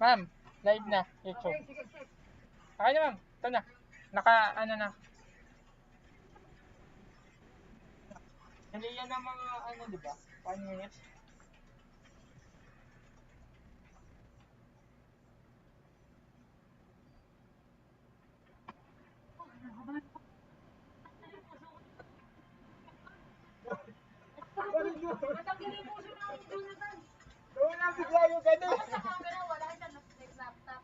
Ma'am, live na, YouTube. Okay na ma'am, ito na. Ano na. Hindi yan ang mga di ba? 1 minute. Matanggalin mo siya ng Jonathan. Wala bigla yung gano'n. Sa camera, wala ka laptop.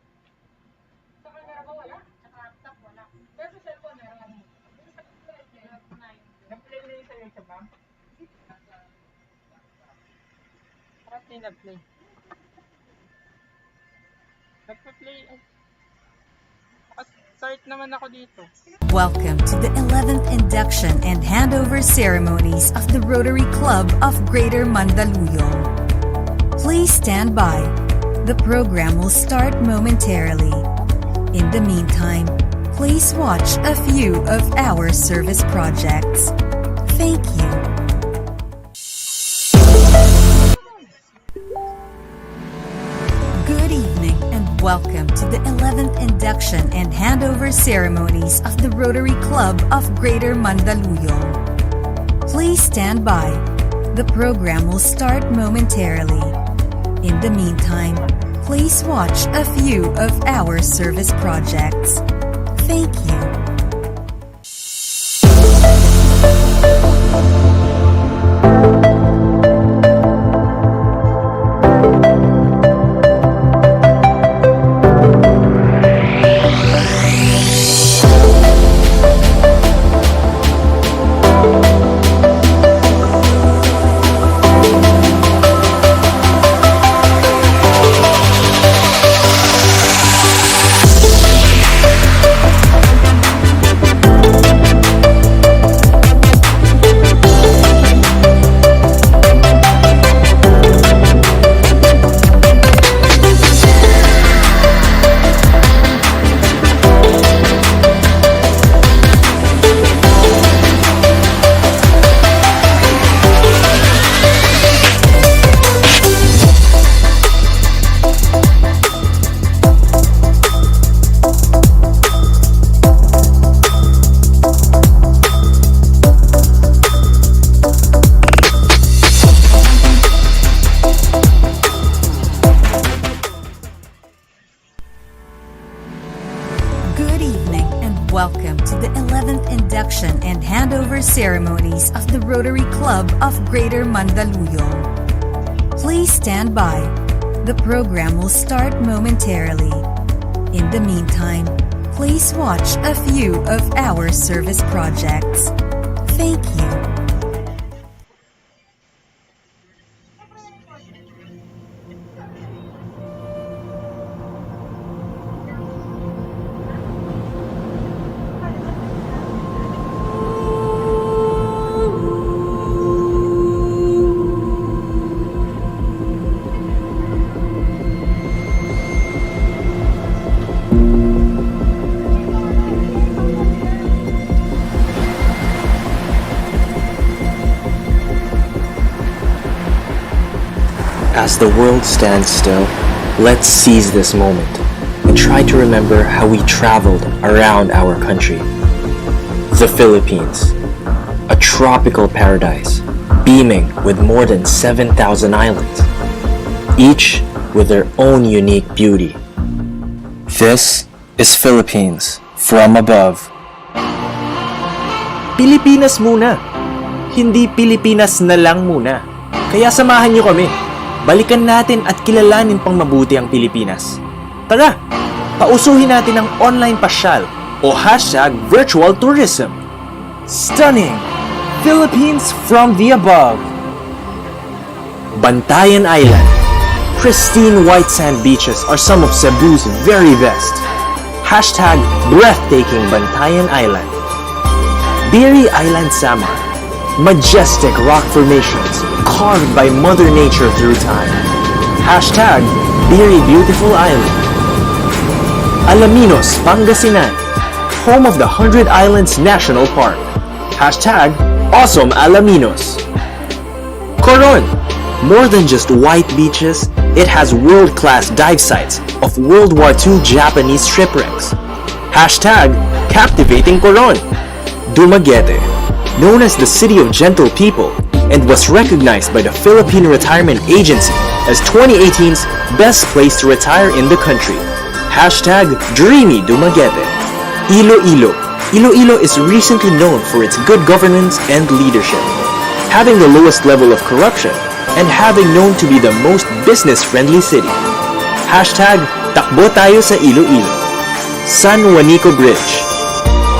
Sa camera ba wala? Sa laptop, wala. Pero sa cellphone, meron. Nag-play na yung sa YouTube, ma'am? Parang nag-play. Nagpa-play. Start naman ako dito. Welcome to the 11th Induction and Handover Ceremonies of the Rotary Club of Greater Mandaluyong. Please stand by. The program will start momentarily. In the meantime, please watch a few of our service projects. Thank you. Good evening and welcome to the 11th Induction and Handover Ceremonies of the Rotary Club of Greater Mandaluyong. Please stand by. The program will start momentarily. In the meantime, please watch a few of our service projects. Thank you. Good evening and welcome to the 11th Induction and Handover Ceremonies of the Rotary Club of Greater Mandaluyong. Please stand by. The program will start momentarily. In the meantime, please watch a few of our service projects. Thank you. As the world stands still, let's seize this moment and try to remember how we traveled around our country. The Philippines, a tropical paradise beaming with more than 7,000 islands, each with their own unique beauty. This is Philippines from above. Pilipinas muna! Hindi Pilipinas na lang muna. Kaya samahan niyo kami. Balikan natin at kilalanin pang mabuti ang Pilipinas. Tara, pausuhin natin ang online pasyal o #virtual tourism. Stunning! Philippines from the above. Bantayan Island. Pristine white sand beaches are some of Cebu's very best. #breathtaking Bantayan Island. Biri Island Samar. Majestic rock formations carved by Mother Nature through time. #Biri Beautiful Island. Alaminos, Pangasinan, home of the 100 Islands National Park. #Awesome Alaminos. Coron, More than just white beaches, it has world-class dive sites of World War II Japanese shipwrecks. Hashtag captivating Coron. Dumaguete, known as the city of gentle people, and was recognized by the Philippine Retirement Agency as 2018's best place to retire in the country. Hashtag dreamy Dumaguete. Iloilo. Iloilo is recently known for its good governance and leadership, having the lowest level of corruption, and having known to be the most business-friendly city. Hashtag takbo tayo sa Iloilo. San Juanico Bridge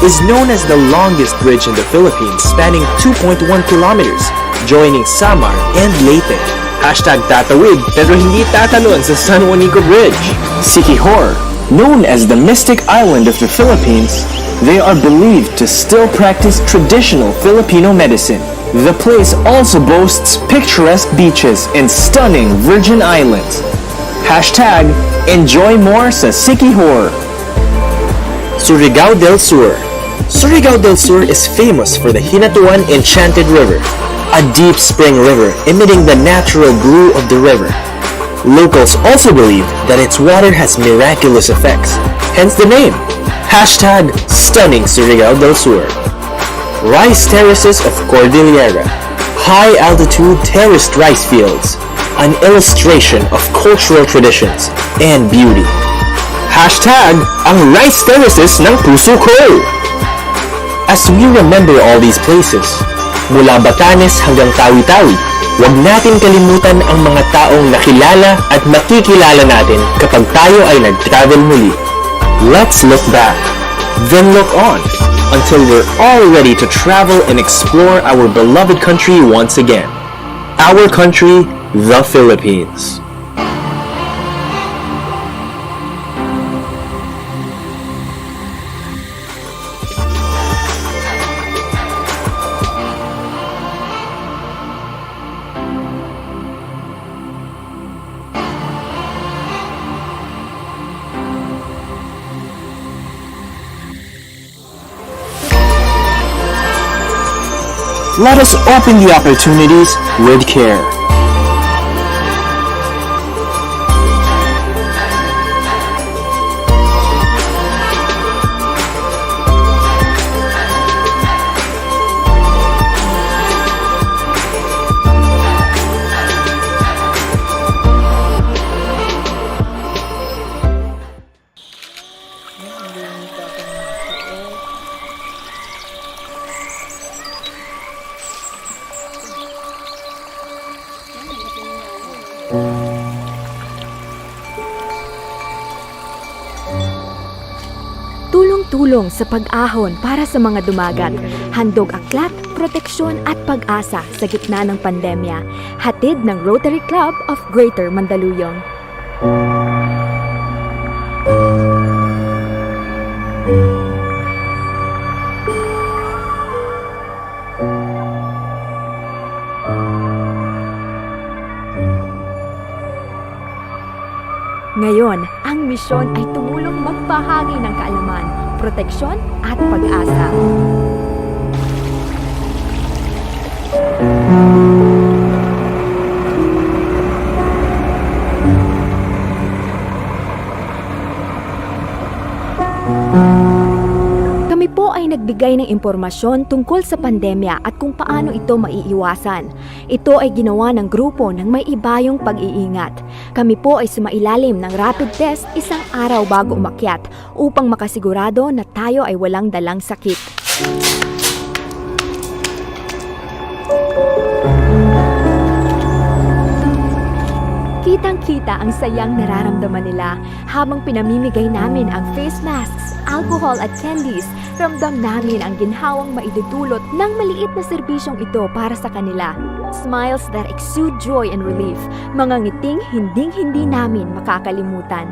is known as the longest bridge in the Philippines, spanning 2.1 kilometers, joining Samar and Leyte. Hashtag tatawid pero hindi tatalon sa San Juanico Bridge. Siquijor, known as the Mystic Island of the Philippines, they are believed to still practice traditional Filipino medicine. The place also boasts picturesque beaches and stunning virgin islands. Hashtag enjoy more sa Siquijor. Surigao del Sur. Surigao del Sur is famous for the Hinatuan Enchanted River, a deep spring river emitting the natural blue of the river. Locals also believe that its water has miraculous effects, hence the name. Hashtag stunning Surigao del Sur. Rice terraces of Cordillera. High altitude terraced rice fields, an illustration of cultural traditions and beauty. Hashtag ang rice terraces ng puso ko. As we remember all these places, mula Batanes hanggang Tawi-Tawi, huwag natin kalimutan ang mga taong nakilala at makikilala natin kapag tayo ay nag-travel muli. Let's look back, then look on, until we're all ready to travel and explore our beloved country once again. Our country, the Philippines. Let us open the opportunities with care. Tulong sa pag-ahon para sa mga dumagat, handog aklat, proteksyon at pag-asa sa gitna ng pandemya, hatid ng Rotary Club of Greater Mandaluyong. Ngayon, ang misyon ay tumulong magbahagi ng kaalaman, proteksyon at pag-asa. Kami po ay nagbigay ng impormasyon tungkol sa pandemya at kung paano ito maiiwasan. Ito ay ginawa ng grupo ng may ibayong pag-iingat. Kami po ay sumailalim ng rapid test isang araw bago umakyat upang makasigurado na tayo ay walang dalang sakit. Kitang-kita ang sayang nararamdaman nila habang pinamimigay namin ang face masks, alcohol at candies. Ramdam namin ang ginhawang maidudulot ng maliit na serbisyong ito para sa kanila. Smiles that exude joy and relief, mga ngiting hinding-hindi namin makakalimutan.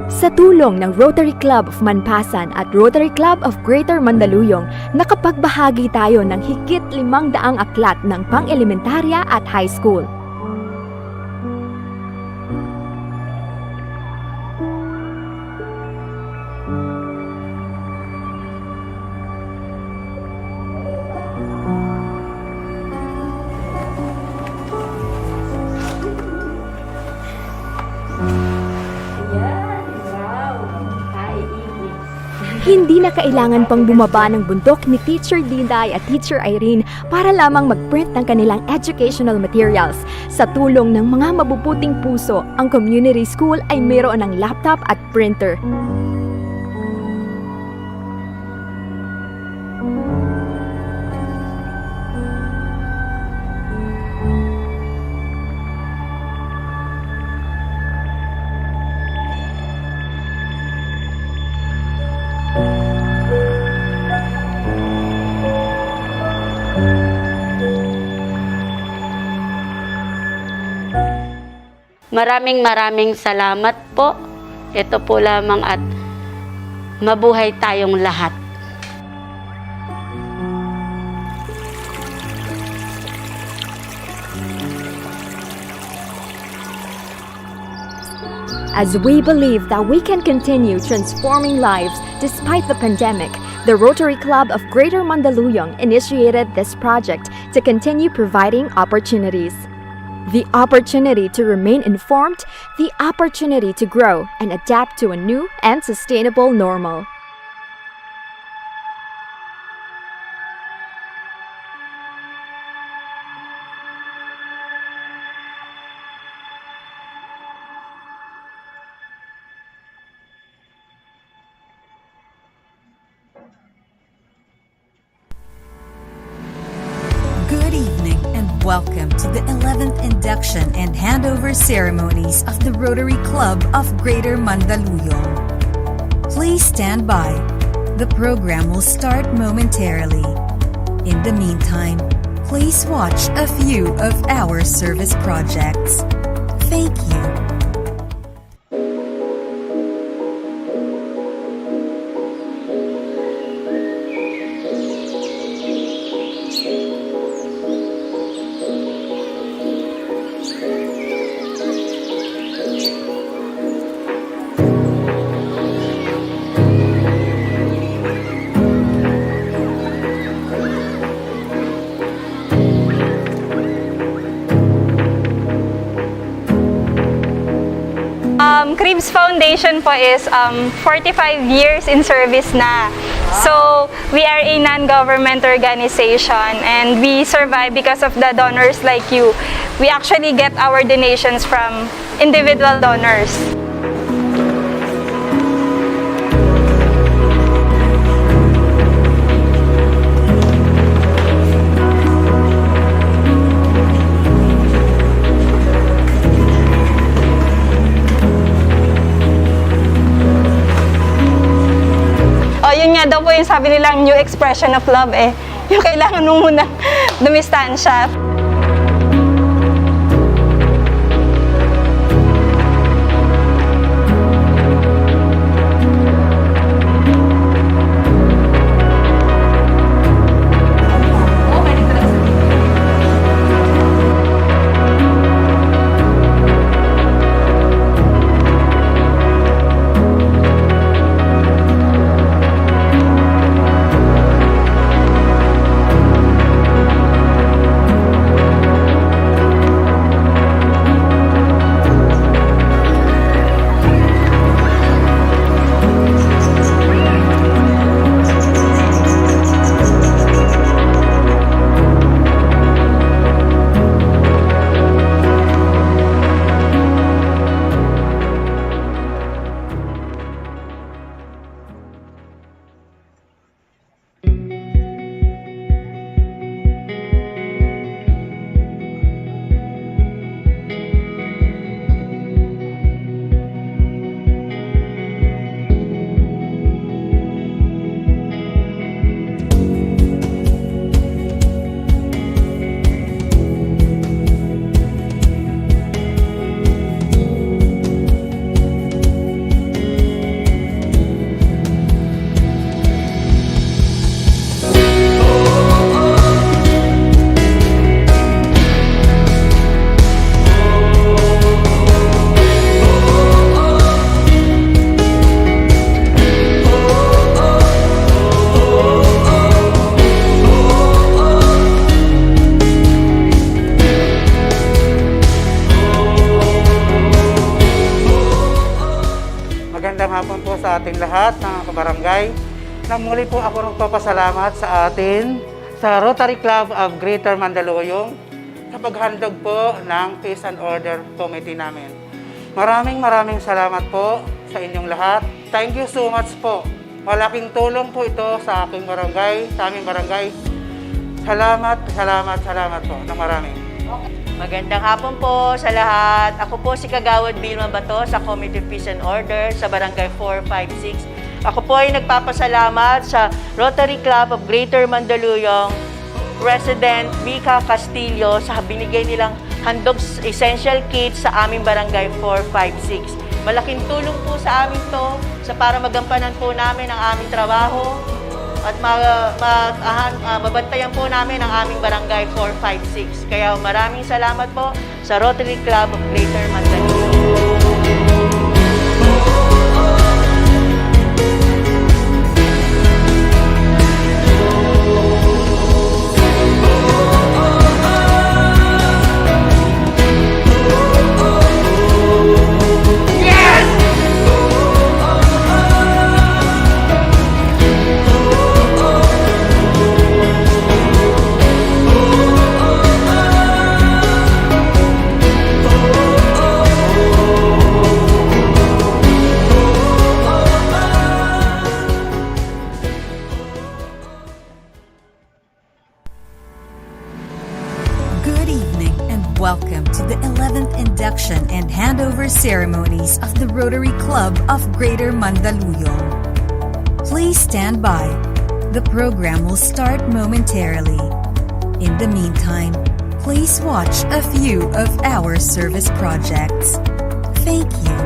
Sa tulong ng Rotary Club of Manpasan at Rotary Club of Greater Mandaluyong, nakapagbahagi tayo ng higit 500 aklat ng pang-elementarya at high school. Hindi na kailangan pang bumaba ng bundok ni Teacher Dinday at Teacher Irene para lamang mag-print ng kanilang educational materials. Sa tulong ng mga mabubuting puso, ang community school ay mayroon ng laptop at printer. Maraming salamat po. Ito po lamang at mabuhay tayong lahat. As we believe that we can continue transforming lives despite the pandemic, the Rotary Club of Greater Mandaluyong initiated this project to continue providing opportunities. The opportunity to remain informed, the opportunity to grow and adapt to a new and sustainable normal. Good evening and welcome to the 11th Induction and Handover Ceremonies of the Rotary Club of Greater Mandaluyong. Please stand by. The program will start momentarily. In the meantime, please watch a few of our service projects. Thank you. Cribs Foundation po is 45 years in service na. So, we are a non-government organization and we survive because of the donors like you. We actually get our donations from individual donors. Yun nga daw po yung sabi nilang new expression of love eh. Yung kailangan mo muna dumistansya. ating lahat ng kabarangay na muli po ako nagpapasalamat sa atin sa Rotary Club of Greater Mandaluyong sa paghandog po ng Peace and Order Committee namin. Maraming salamat po sa inyong lahat. Thank you so much po. Malaking tulong po ito sa aking barangay, sa aming barangay. Salamat po ng maraming. Magandang hapon po sa lahat. Ako po si Kagawad Vilma Bato sa Committee Peace and Order sa Barangay 456. Ako po ay nagpapasalamat sa Rotary Club of Greater Mandaluyong, President Vika Castillo sa binigay nilang handog essential kits sa aming Barangay 456. Malaking tulong po sa amin to para magampanan po namin ang aming trabaho at mabantayan po namin ang aming Barangay 456. Kaya maraming salamat po sa Rotary Club of Greater Mandaluyong. Good evening and welcome to the 11th Induction and Handover Ceremonies of the Rotary Club of Greater Mandaluyong. Please stand by. The program will start momentarily. In the meantime, please watch a few of our service projects. Thank you.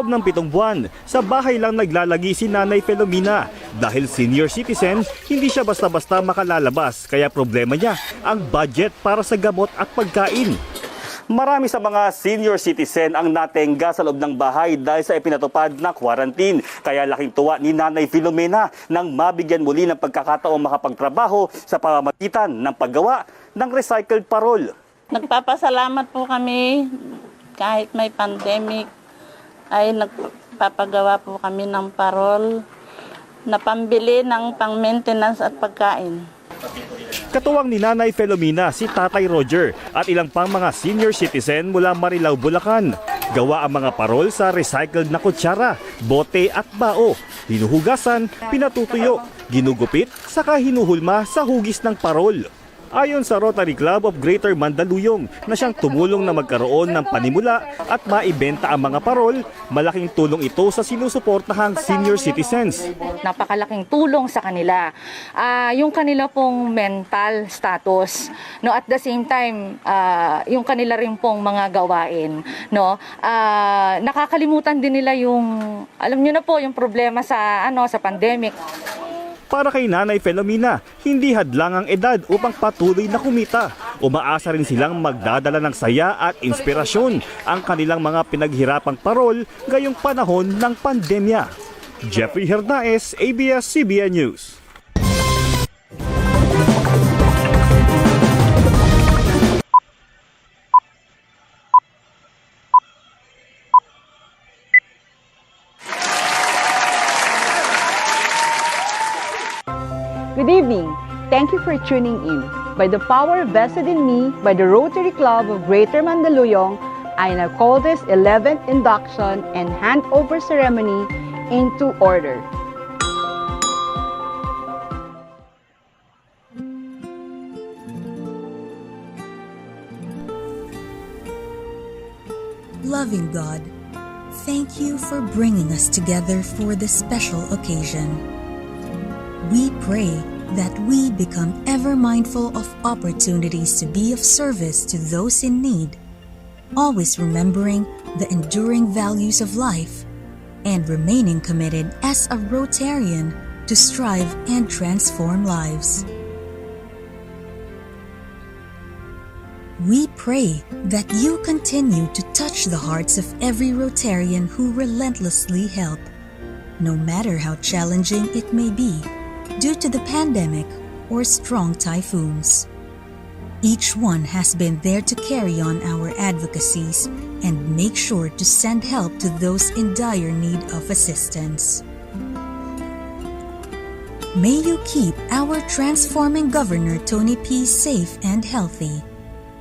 loob ng 7 buwan, sa bahay lang naglalagi si Nanay Filomena. Dahil senior citizen, hindi siya basta-basta makalalabas, kaya problema niya ang budget para sa gamot at pagkain. Marami sa mga senior citizen ang natenga sa loob ng bahay dahil sa ipinatupad na quarantine. Kaya laking tuwa ni Nanay Filomena nang mabigyan muli ng pagkakataong makapagtrabaho sa pamamagitan ng paggawa ng recycled parol. Nagpapasalamat po kami kahit may pandemic ay nagpapagawa po kami ng parol na pambili ng pang-maintenance at pagkain. Katuwang ni Nanay Filomena si Tatay Roger at ilang pang mga senior citizen mula Marilao, Bulacan. Gawa ang mga parol sa recycled na kutsara, bote at bao. Hinuhugasan, pinatutuyo, ginugupit, saka hinuhulma sa hugis ng parol. Ayon sa Rotary Club of Greater Mandaluyong na siyang tumulong na magkaroon ng panimula at maibenta ang mga parol, malaking tulong ito sa sinusuportahang senior citizens. Napakalaking tulong sa kanila. Yung kanila pong mental status, no, at the same time, yung kanila rin pong mga gawain, no. Nakakalimutan din nila yung, alam niyo na po, yung problema sa sa pandemic. Para kay Nanay Filomena, hindi hadlang ang edad upang patuloy na kumita. Umaasa rin silang magdadala ng saya at inspirasyon ang kanilang mga pinaghirapang parol ngayong panahon ng pandemya. Jeffrey Hernaez, ABS-CBN News. Good evening. Thank you for tuning in. By the power vested in me by the Rotary Club of Greater Mandaluyong, I now call this 11th induction and handover ceremony into order. Loving God, thank you for bringing us together for this special occasion. We pray that we become ever mindful of opportunities to be of service to those in need, always remembering the enduring values of life and remaining committed as a Rotarian to strive and transform lives. We pray that you continue to touch the hearts of every Rotarian who relentlessly help, no matter how challenging it may be, due to the pandemic or strong typhoons. Each one has been there to carry on our advocacies and make sure to send help to those in dire need of assistance. May you keep our transforming Governor Tony P. safe and healthy,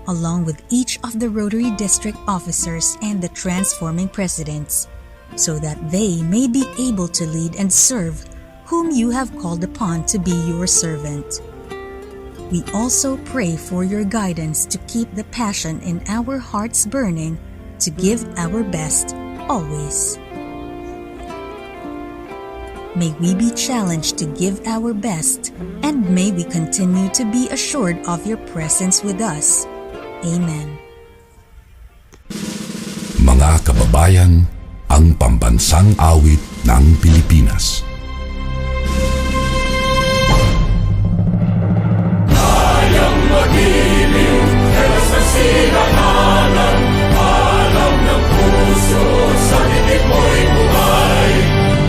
along with each of the Rotary District officers and the transforming presidents, so that they may be able to lead and serve whom you have called upon to be your servant. We also pray for your guidance to keep the passion in our hearts burning to give our best always. May we be challenged to give our best, and may we continue to be assured of your presence with us. Amen. Mga kababayan, ang pambansang awit ng Pilipinas. Magiliw, elas na sinakalan, alam ng puso, sa titik mo'y buhay.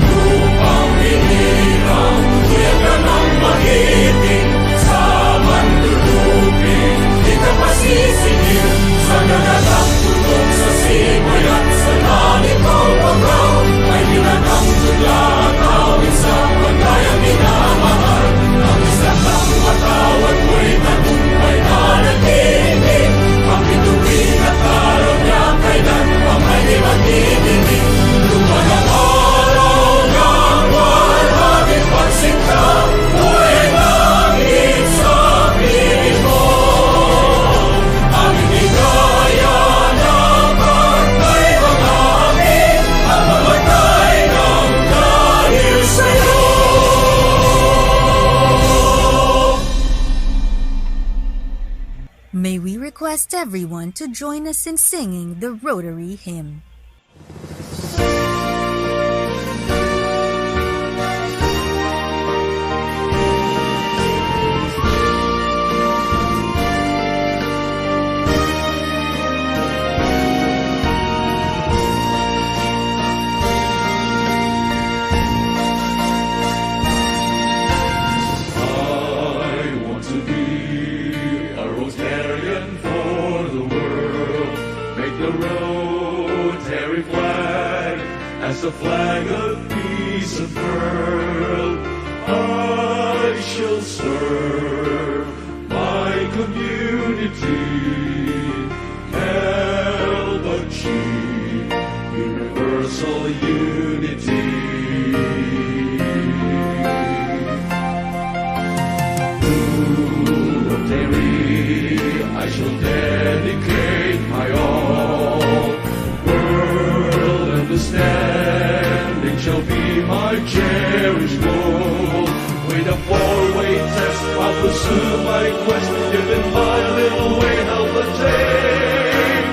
Lupang hinirang, tuyagan ang magiting, sa manlulupin, di ka pasisingil, sa nagatang tutok sa simoy at sa langit mong pagkaw, ay nilagang tula at awit sa pagkayang minamahal, ang isang ng matawad mo'y tagumpay na nagtinig, ang bituin at araw niya kailan pa may di magdidinig. Luman ang araw ng walhaging pagsinta, buhay langit sa piling mo. Ang inigaya ng partay mga amin, ang mamatay ng dahil sa'yo. May we request everyone to join us in singing the Rotary hymn. the Rotary flag as the flag of peace unfurled. I shall serve my community, help achieve universal unity. I shall dedicate my all. World understanding shall be my cherished goal. With a four-way test, I'll pursue my quest. Given my little way, help attain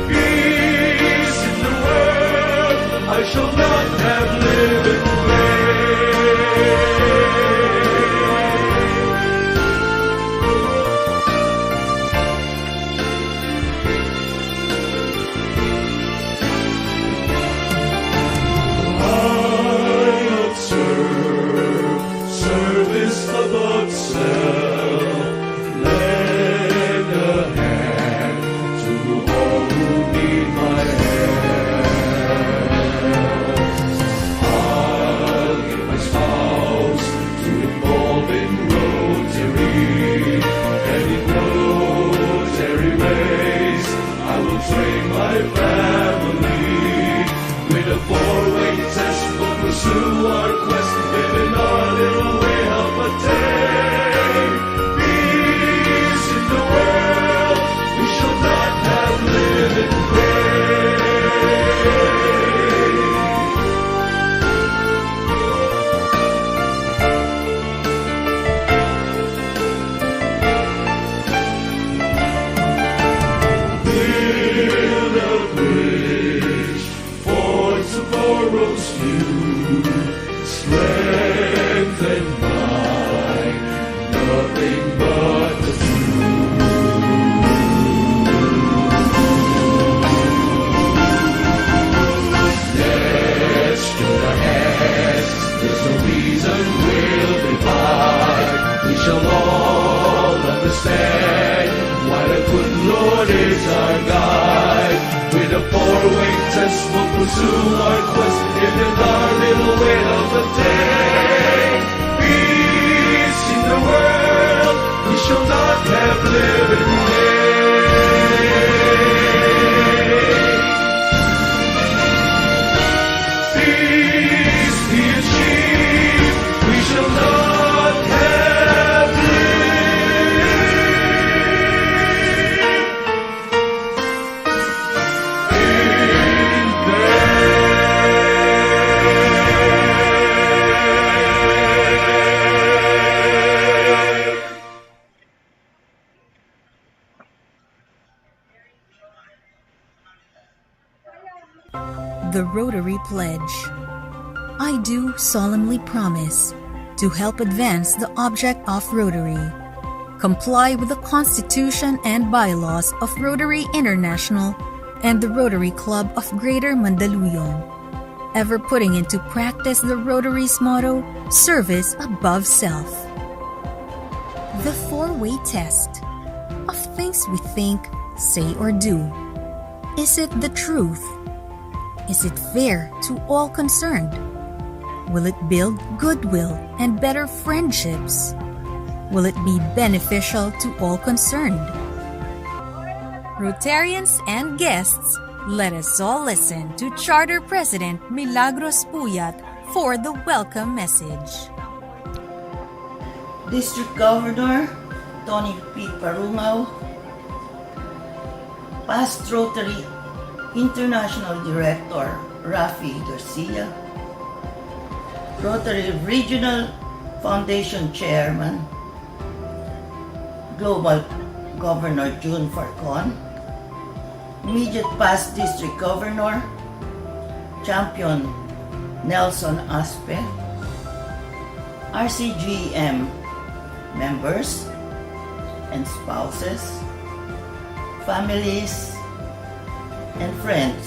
peace in the world. I shall not have lived in vain. Above self, lend a hand to all who need my help. I'll give my spouse to involve in Rotary, and in Rotary ways I will train my family. With a four-way test, we'll pursue our quest, living our little way. Attain peace in the world. We shall not have lived in build a bridge for tomorrow's view. Strengthen nothing but the truth. Let's join our hands, there's no reason we'll divide. We shall all understand why the good Lord is our guide. With a four-way test, we'll pursue our quest, giving our little way of the day. Peace in the world, we shall not have lived in vain. Peace be achieved, we shall not have The Rotary Pledge. I do solemnly promise to help advance the object of Rotary, comply with the Constitution and bylaws of Rotary International and the Rotary Club of Greater Mandaluyong, ever putting into practice the Rotary's motto, service above self. The four-way test of things we think, say, or do. Is it the truth? Is it fair to all concerned? Will it build goodwill and better friendships? Will it be beneficial to all concerned? Rotarians and guests, let us all listen to Charter President Milagros Puyat for the welcome message. District Governor Tony P. Parungaw, past Rotary International Director Rafi Garcia, Rotary Regional Foundation Chairman, Global Governor June Farcon, immediate past District Governor Champion Nelson Aspe, RCGM members and spouses, families, and friends.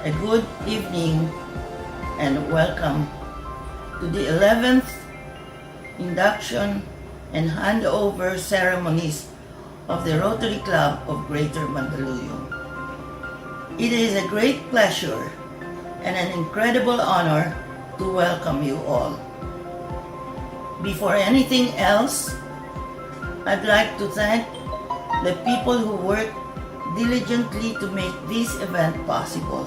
A good evening and welcome to the 11th Induction and Handover Ceremonies of the Rotary Club of Greater Mandaluyong. It is a great pleasure and an incredible honor to welcome you all. Before anything else, I'd like to thank the people who worked diligently to make this event possible.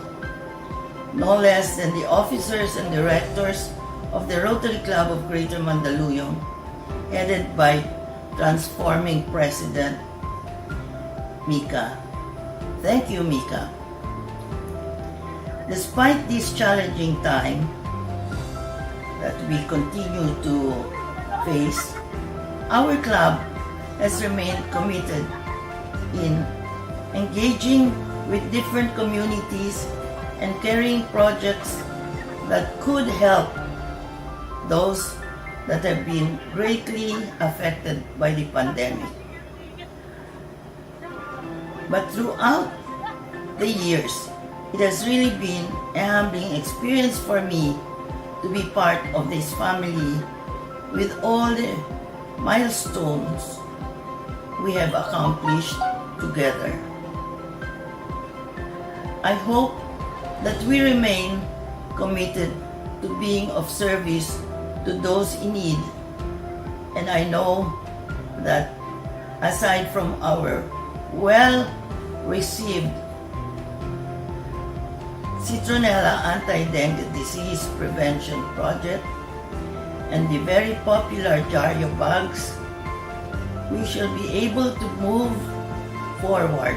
No less than the officers and directors of the Rotary Club of Greater Mandaluyong, headed by Transforming President Mika. Thank you, Mika. Despite this challenging time that we continue to face, our club has remained committed in engaging with different communities and carrying projects that could help those that have been greatly affected by the pandemic. But throughout the years, it has really been a humbling experience for me to be part of this family with all the milestones we have accomplished together. I hope that we remain committed to being of service to those in need, and I know that aside from our well-received Citronella Anti-Dengue Disease Prevention Project and the very popular Jaryo bags, we shall be able to move forward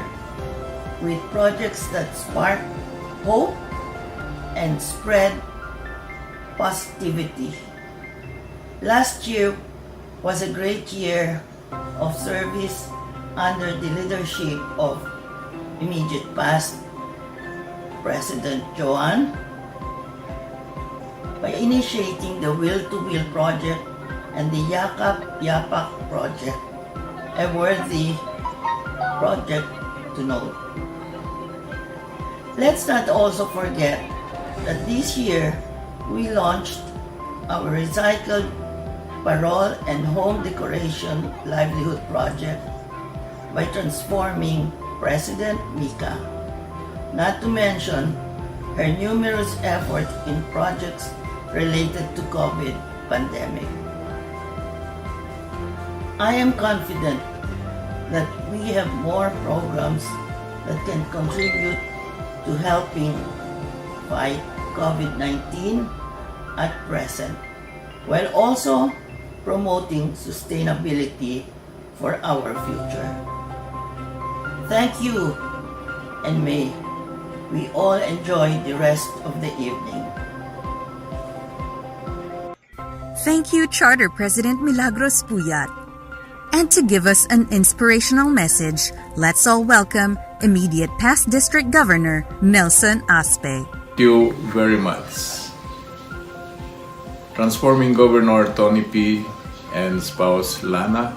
with projects that spark hope and spread positivity. Last year was a great year of service under the leadership of immediate past President Joan by initiating the Will to Will project and the Yakap Yapak project, a worthy project to note. Let's not also forget that this year we launched our recycled parole and home decoration livelihood project by Transforming President Mika, not to mention her numerous efforts in projects related to COVID pandemic. I am confident that we have more programs that can contribute to helping fight COVID-19 at present, while also promoting sustainability for our future. Thank you, and may we all enjoy the rest of the evening. Thank you, Charter President Milagros Puyat. And to give us an inspirational message, let's all welcome immediate past District Governor Nelson Aspe. Thank you very much. Transforming Governor Tony P. and spouse Lana,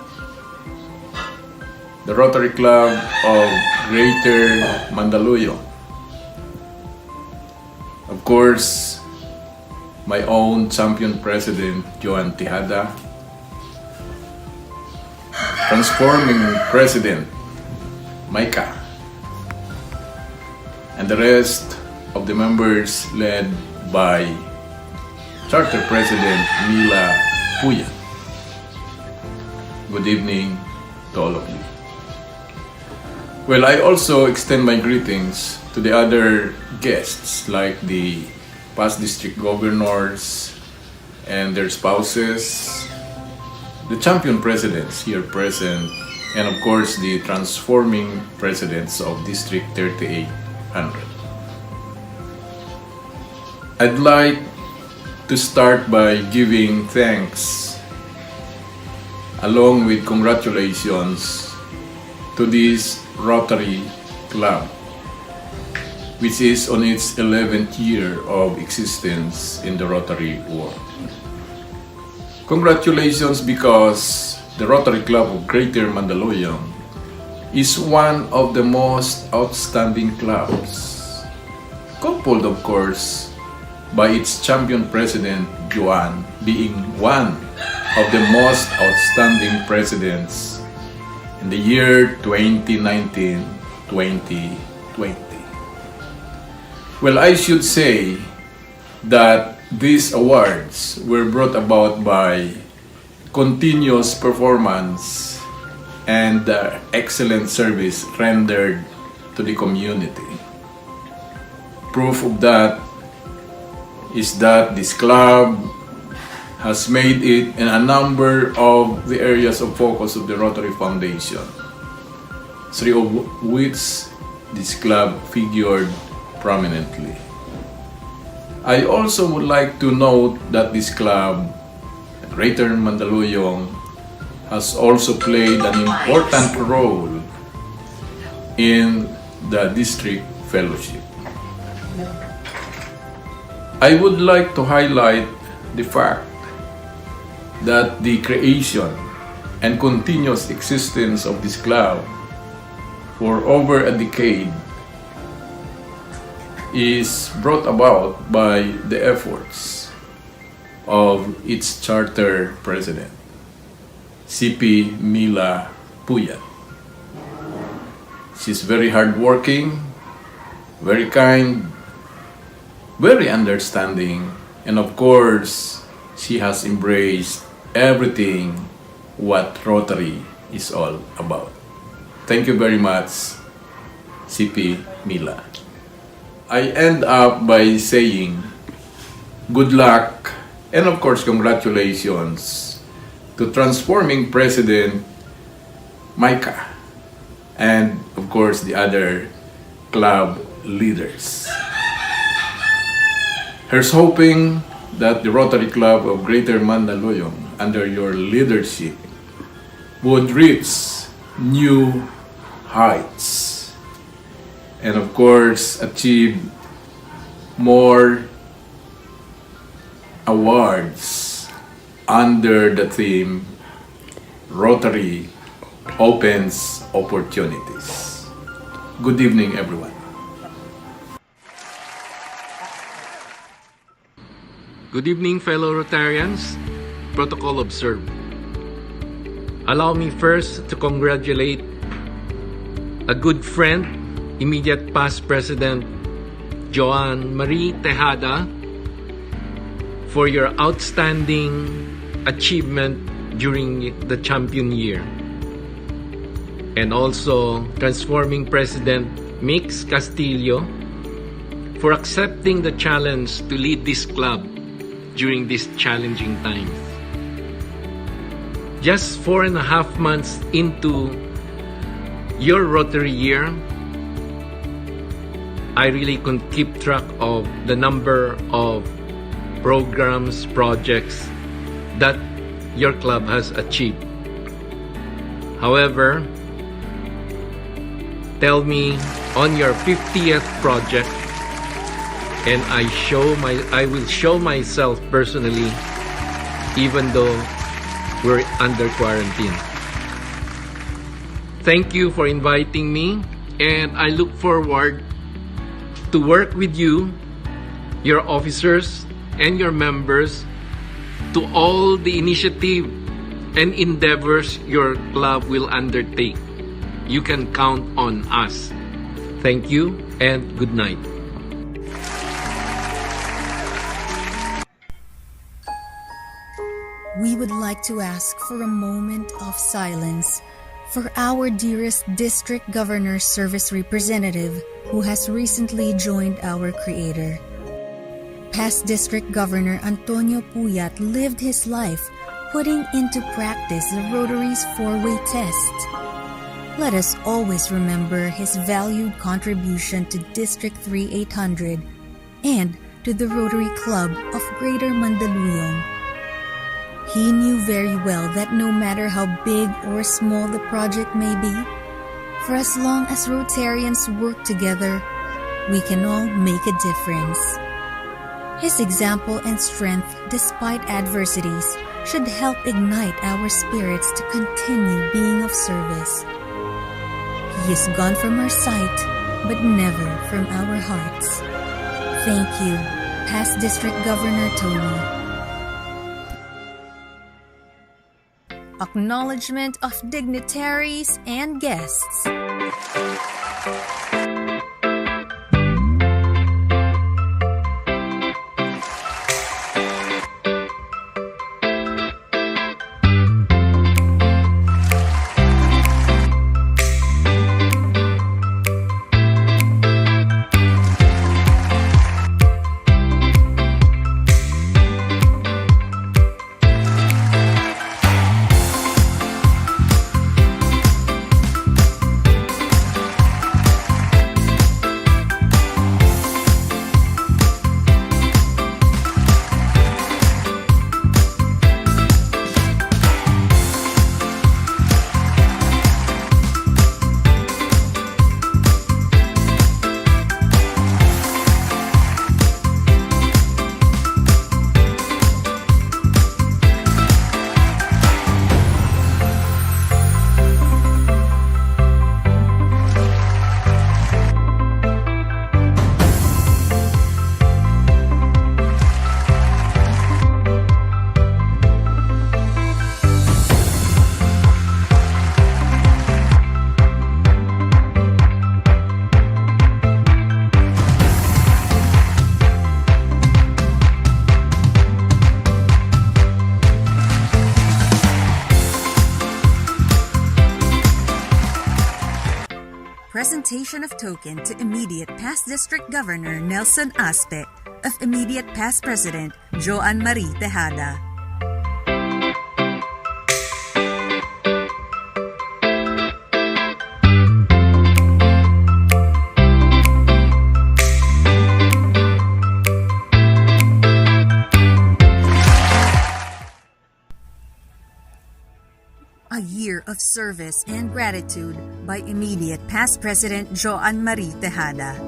the Rotary Club of Greater Mandaluyong, of course, my own champion president, Joan Tejada, Transforming President Micah, and the rest of the members led by Charter President Mila Puya. Good evening to all of you. Well, I also extend my greetings to the other guests like the past district governors and their spouses, the champion presidents here present, and of course the transforming presidents of District 3800. I'd like to start by giving thanks along with congratulations to this Rotary Club, which is on its 11th year of existence in the Rotary world. Congratulations because the Rotary Club of Greater Mandaluyong is one of the most outstanding clubs, coupled of course by its champion president Joan being one of the most outstanding presidents in the year 2019-2020. Well, I should say that these awards were brought about by continuous performance and excellent service rendered to the community. Proof of that is that this club has made it in a number of the areas of focus of the Rotary Foundation, three of which this club figured prominently. I also would like to note that this club, Greater Mandaluyong, has also played an important role in the district fellowship. I would like to highlight the fact that the creation and continuous existence of this club for over a decade is brought about by the efforts of its charter president, CP Mila Puyat. She's very hardworking, very kind, very understanding, and of course, she has embraced everything what Rotary is all about. Thank you very much, CP Mila. I end up by saying good luck and of course congratulations to transforming President Micah and of course the other club leaders. Here's hoping that the Rotary Club of Greater Mandaluyong, under your leadership, would reach new heights and of course achieve more awards under the theme Rotary Opens Opportunities. Good evening, everyone. Good evening, fellow Rotarians. Protocol observed. Allow me first to congratulate a good friend, immediate past President Joan Marie Tejada, for your outstanding achievement during the champion year. And also transforming President Mix Castillo for accepting the challenge to lead this club during these challenging times. Just 4.5 months into your Rotary year, I really couldn't keep track of the number of programs, projects that your club has achieved. However, tell me on your 50th project, and I will show myself personally, even though we're under quarantine. Thank you for inviting me, and I look forward to work with you, your officers, and your members to all the initiative and endeavors your club will undertake. You can count on us. Thank you and good night. We would like to ask for a moment of silence for our dearest District Governor Service Representative who has recently joined our Creator. Past District Governor Antonio Puyat lived his life putting into practice the Rotary's four-way test. Let us always remember his valued contribution to District 3800 and to the Rotary Club of Greater Mandaluyong. He knew very well that no matter how big or small the project may be, for as long as Rotarians work together, we can all make a difference. His example and strength despite adversities should help ignite our spirits to continue being of service. He is gone from our sight, but never from our hearts. Thank you, Past District Governor Tony. acknowledgement of dignitaries and guests. Presentation of token to immediate past District Governor Nelson Aspe of immediate past President Joan Marie Tejada. A year of service and gratitude by immediate past President Joan Marie Tejada.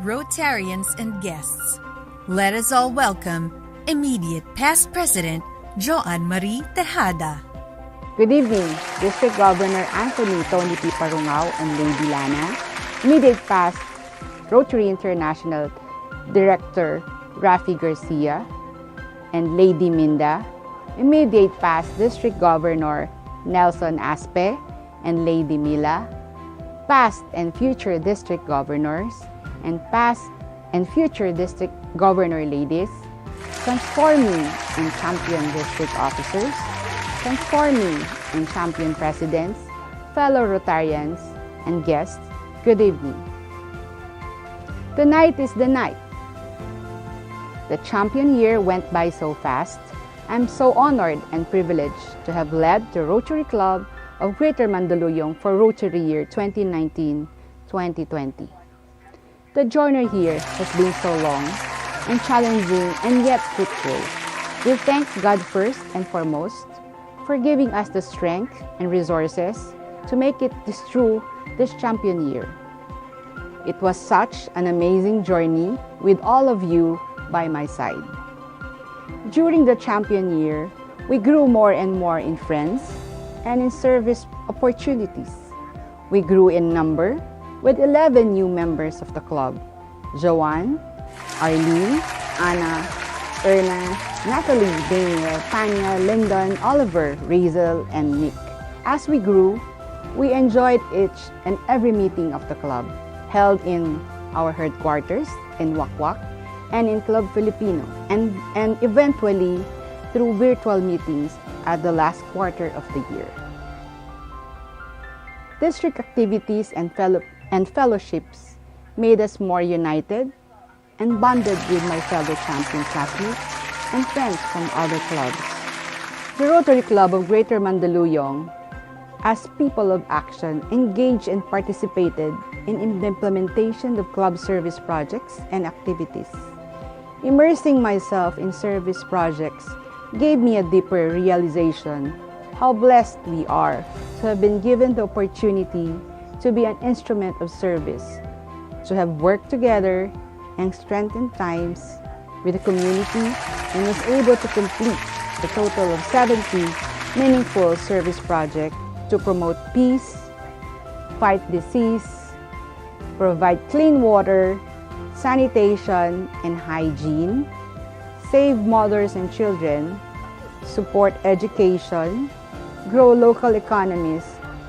Rotarians and guests, let us all welcome immediate past President Joan Marie Tejada. Good evening, District Governor Anthony Tony P. Parungao and Lady Lana, immediate past Rotary International Director Rafi Garcia and Lady Minda, immediate past District Governor Nelson Aspe and Lady Mila, past and future District Governors, and past and future District Governor ladies, transforming and champion district officers, transforming and champion presidents, fellow Rotarians, and guests, good evening. Tonight is the night. The champion year went by so fast. I'm so honored and privileged to have led the Rotary Club of Greater Mandaluyong for Rotary Year 2019-2020. The journey here has been so long and challenging and yet fruitful. We thank God first and foremost for giving us the strength and resources to make it through this champion year. It was such an amazing journey with all of you by my side. During the champion year, we grew more and more in friends and in service opportunities. We grew in number with 11 new members of the club: Joanne, Arlene, Anna, Erna, Natalie, Daniel, Tanya, Lyndon, Oliver, Razel, and Nick. As we grew, we enjoyed each and every meeting of the club, held in our headquarters in Wakwak and in Club Filipino, and eventually through virtual meetings at the last quarter of the year. District activities and and fellowships made us more united and bonded with my fellow champion classmates and friends from other clubs. The Rotary Club of Greater Mandaluyong, as people of action, engaged and participated in the implementation of club service projects and activities. Immersing myself in service projects gave me a deeper realization how blessed we are to have been given the opportunity to be an instrument of service, to have worked together and strengthened ties with the community, and was able to complete a total of 70 meaningful service projects to promote peace, fight disease, provide clean water, sanitation and hygiene, save mothers and children, support education, grow local economies,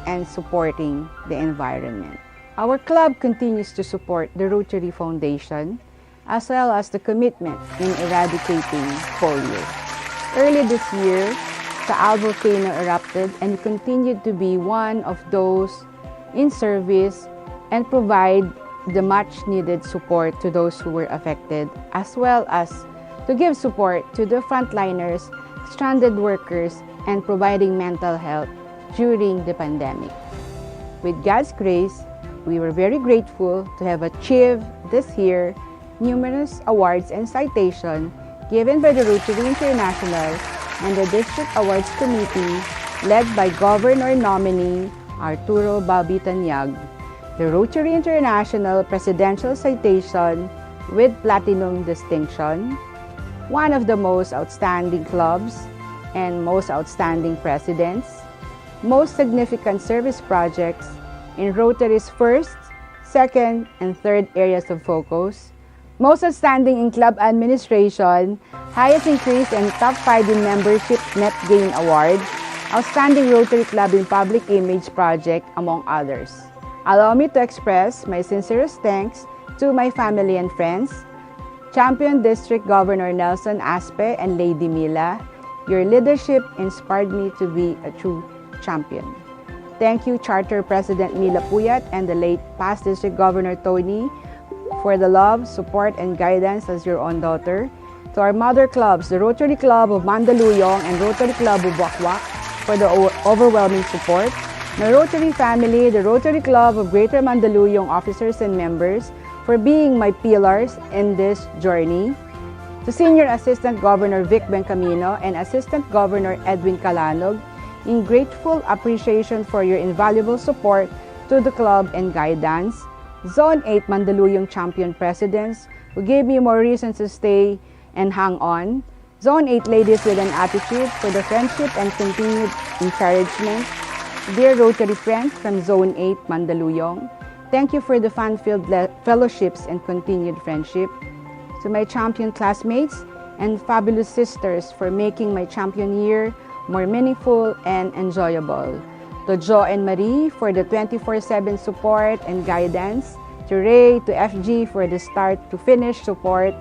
and supporting the environment. Our club continues to support the Rotary Foundation as well as the commitment in eradicating polio. Early this year, Taal volcano erupted and continued to be one of those in service and provide the much needed support to those who were affected, as well as to give support to the frontliners, stranded workers, and providing mental health during the pandemic. With God's grace, we were very grateful to have achieved this year numerous awards and citations given by the Rotary International and the District Awards Committee led by Governor nominee Arturo Bobby Tanyag. The Rotary International Presidential Citation with Platinum Distinction, one of the most outstanding clubs and most outstanding presidents, most significant service projects in Rotary's first, second, and third areas of focus, most outstanding in club administration, highest increase and top 5 in membership net gain award, outstanding Rotary Club in public image project, among others. Allow me to express my sincerest thanks to my family and friends, Champion District Governor Nelson Aspe and Lady Mila. Your leadership inspired me to be a true champion. Thank you, Charter President Mila Puyat and the late past District Governor Tony, for the love, support, and guidance as your own daughter. To our mother clubs, the Rotary Club of Mandaluyong and Rotary Club of Buakwak, for the overwhelming support. My Rotary family, the Rotary Club of Greater Mandaluyong officers and members, for being my pillars in this journey. To Senior Assistant Governor Vic Bencamino and Assistant Governor Edwin Calanog, in grateful appreciation for your invaluable support to the club and guidance. Zone 8 Mandaluyong Champion Presidents, who gave me more reasons to stay and hang on. Zone 8 Ladies with an Attitude, for the friendship and continued encouragement. Dear Rotary friends from Zone 8 Mandaluyong, thank you for the fun-filled fellowships and continued friendship. To my champion classmates and fabulous sisters for making my champion year more meaningful and enjoyable. To Jo and Marie for the 24/7 support and guidance. To Ray, to FG for the start to finish support.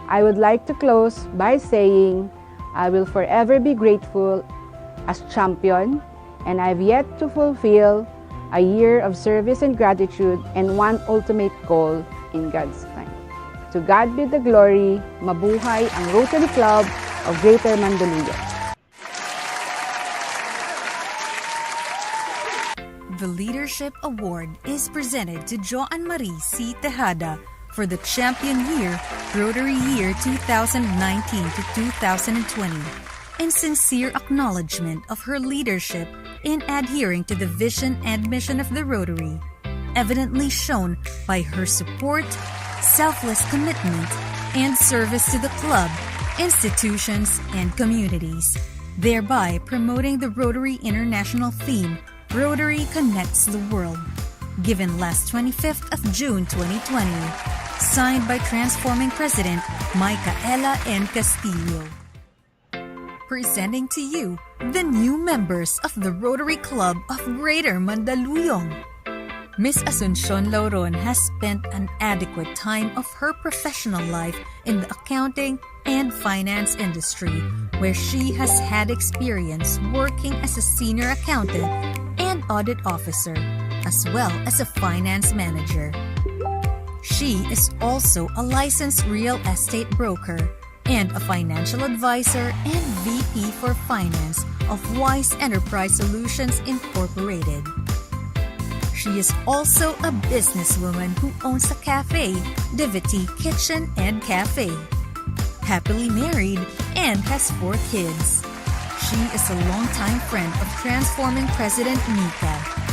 I would like to close by saying I will forever be grateful as champion, and I've yet to fulfill a year of service and gratitude and one ultimate goal in God's time. To God be the glory. Mabuhay ang Rotary Club of Greater Mandaluyong. The Leadership Award is presented to Joan Marie C. Tejada for the Champion Year, Rotary Year 2019 to 2020, in sincere acknowledgement of her leadership in adhering to the vision and mission of the Rotary, evidently shown by her support, selfless commitment, and service to the club, institutions, and communities, thereby promoting the Rotary International theme, Rotary Connects the World, given last 25th of June 2020, signed by Transforming President Micaela N. Castillo. Presenting to you the new members of the Rotary Club of Greater Mandaluyong. Miss Asuncion Lauron has spent an adequate time of her professional life in the accounting and finance industry, where she has had experience working as a senior accountant and audit officer, as well as a finance manager. She is also a licensed real estate broker and a financial advisor and VP for Finance of Wise Enterprise Solutions Incorporated. She is also a businesswoman who owns a cafe, Divity Kitchen and Cafe. Happily married and has 4 kids. She is a longtime friend of Transforming President Mika.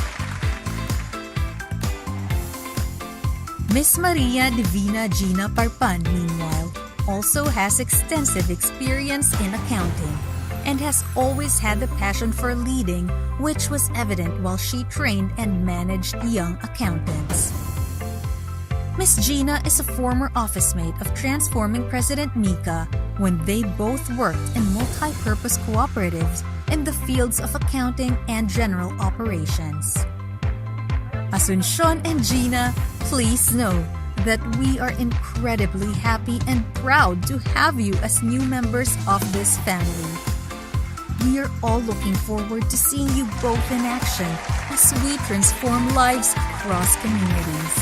Miss Maria Divina Gina Parpan, meanwhile, also has extensive experience in accounting and has always had the passion for leading, which was evident while she trained and managed young accountants. Miss Gina is a former office mate of Transforming President Mika when they both worked in multi-purpose cooperatives in the fields of accounting and general operations. Asuncion and Gina, please know that we are incredibly happy and proud to have you as new members of this family. We are all looking forward to seeing you both in action as we transform lives across communities.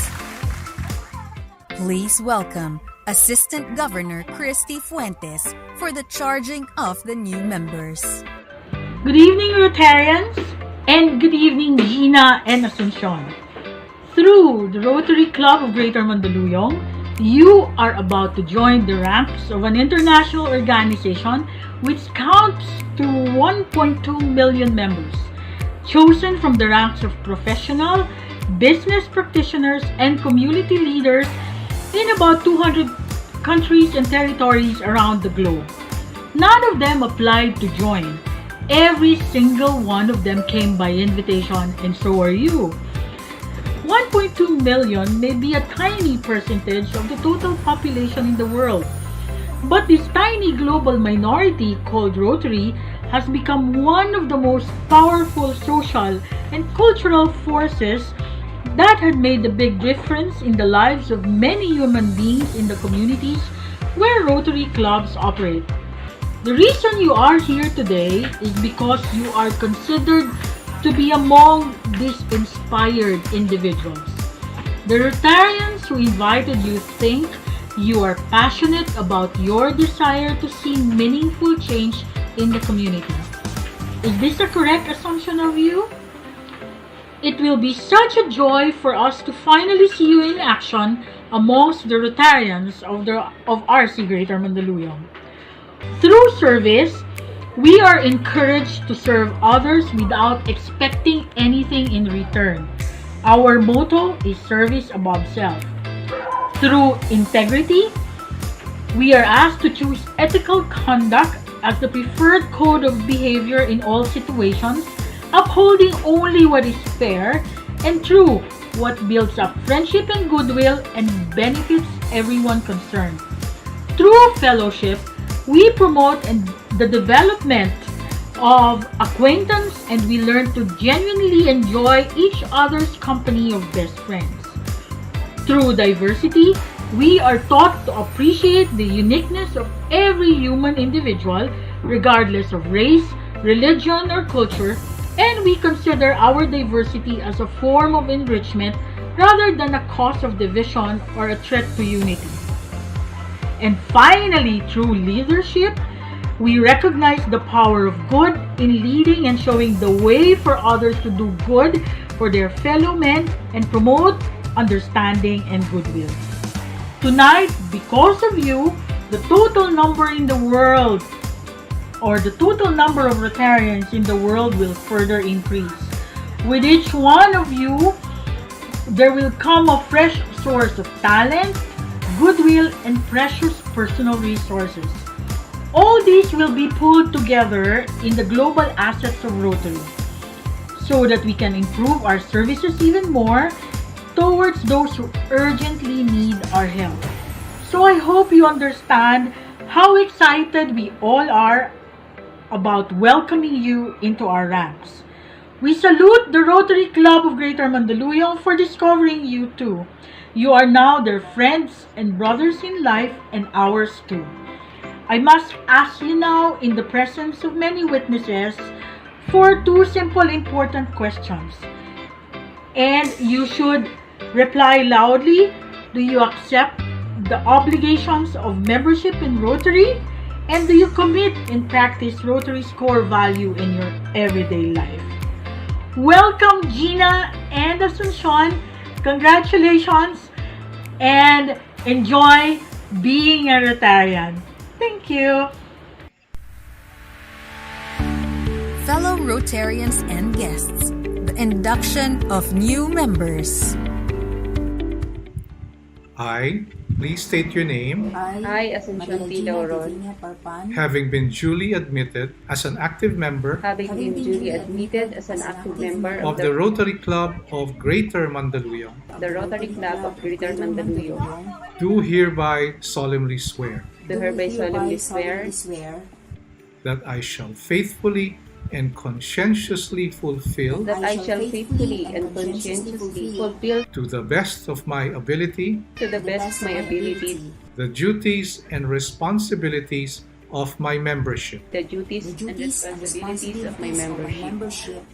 Please welcome Assistant Governor Christy Fuentes for the charging of the new members. Good evening, Rotarians, and good evening, Gina and Asuncion. Through the Rotary Club of Greater Mandaluyong, you are about to join the ranks of an international organization which counts to 1.2 million members, chosen from the ranks of professional, business practitioners, and community leaders in about 200 countries and territories around the globe. None of them applied to join. Every single one of them came by invitation, and so are you. 1.2 million may be a tiny percentage of the total population in the world, but this tiny global minority called Rotary has become one of the most powerful social and cultural forces that had made a big difference in the lives of many human beings in the communities where Rotary clubs operate. The reason you are here today is because you are considered to be among these inspired individuals. The Rotarians who invited you think you are passionate about your desire to see meaningful change in the community. Is this a correct assumption of you? It will be such a joy for us to finally see you in action amongst the Rotarians of RC Greater Mandaluyong. Through service, we are encouraged to serve others without expecting anything in return. Our motto is service above self. Through integrity, we are asked to choose ethical conduct as the preferred code of behavior in all situations, upholding only what is fair and true, what builds up friendship and goodwill and benefits everyone concerned. Through fellowship, we promote the development of acquaintance, and we learn to genuinely enjoy each other's company of best friends. Through diversity, we are taught to appreciate the uniqueness of every human individual, regardless of race, religion, or culture, and we consider our diversity as a form of enrichment rather than a cause of division or a threat to unity. And finally, through leadership, we recognize the power of good in leading and showing the way for others to do good for their fellow men and promote understanding and goodwill. Tonight, because of you, the total number in the world, or the total number of Rotarians in the world, will further increase. With each one of you, there will come a fresh source of talent, goodwill, and precious personal resources. All these will be pulled together in the global assets of Rotary so that we can improve our services even more towards those who urgently need our help. So I hope you understand how excited we all are about welcoming you into our ranks. We salute the Rotary Club of Greater Mandaluyong for discovering you too. You are now their friends and brothers in life, and ours too. I must ask you now, in the presence of many witnesses, for two simple important questions. and you should reply loudly. Do you accept the obligations of membership in Rotary? And do you commit and practice Rotary's core value in your everyday life? Welcome, Gina and Asuncion. Congratulations and enjoy being a Rotarian. Thank you. Fellow Rotarians and guests, the induction of new members. I, please state your name. I, Asuncion P. Lauron, Having been duly admitted as an active member having been duly admitted as an active member of the Rotary Club of Greater Mandaluyong, the Rotary Club of Greater Mandaluyong, do hereby solemnly swear do hereby solemnly swear that I shall faithfully and conscientiously fulfill, that I shall faithfully and conscientiously fulfill, to the best of my ability, to the best of my ability, the duties and responsibilities of my membership, the duties and responsibilities of my membership,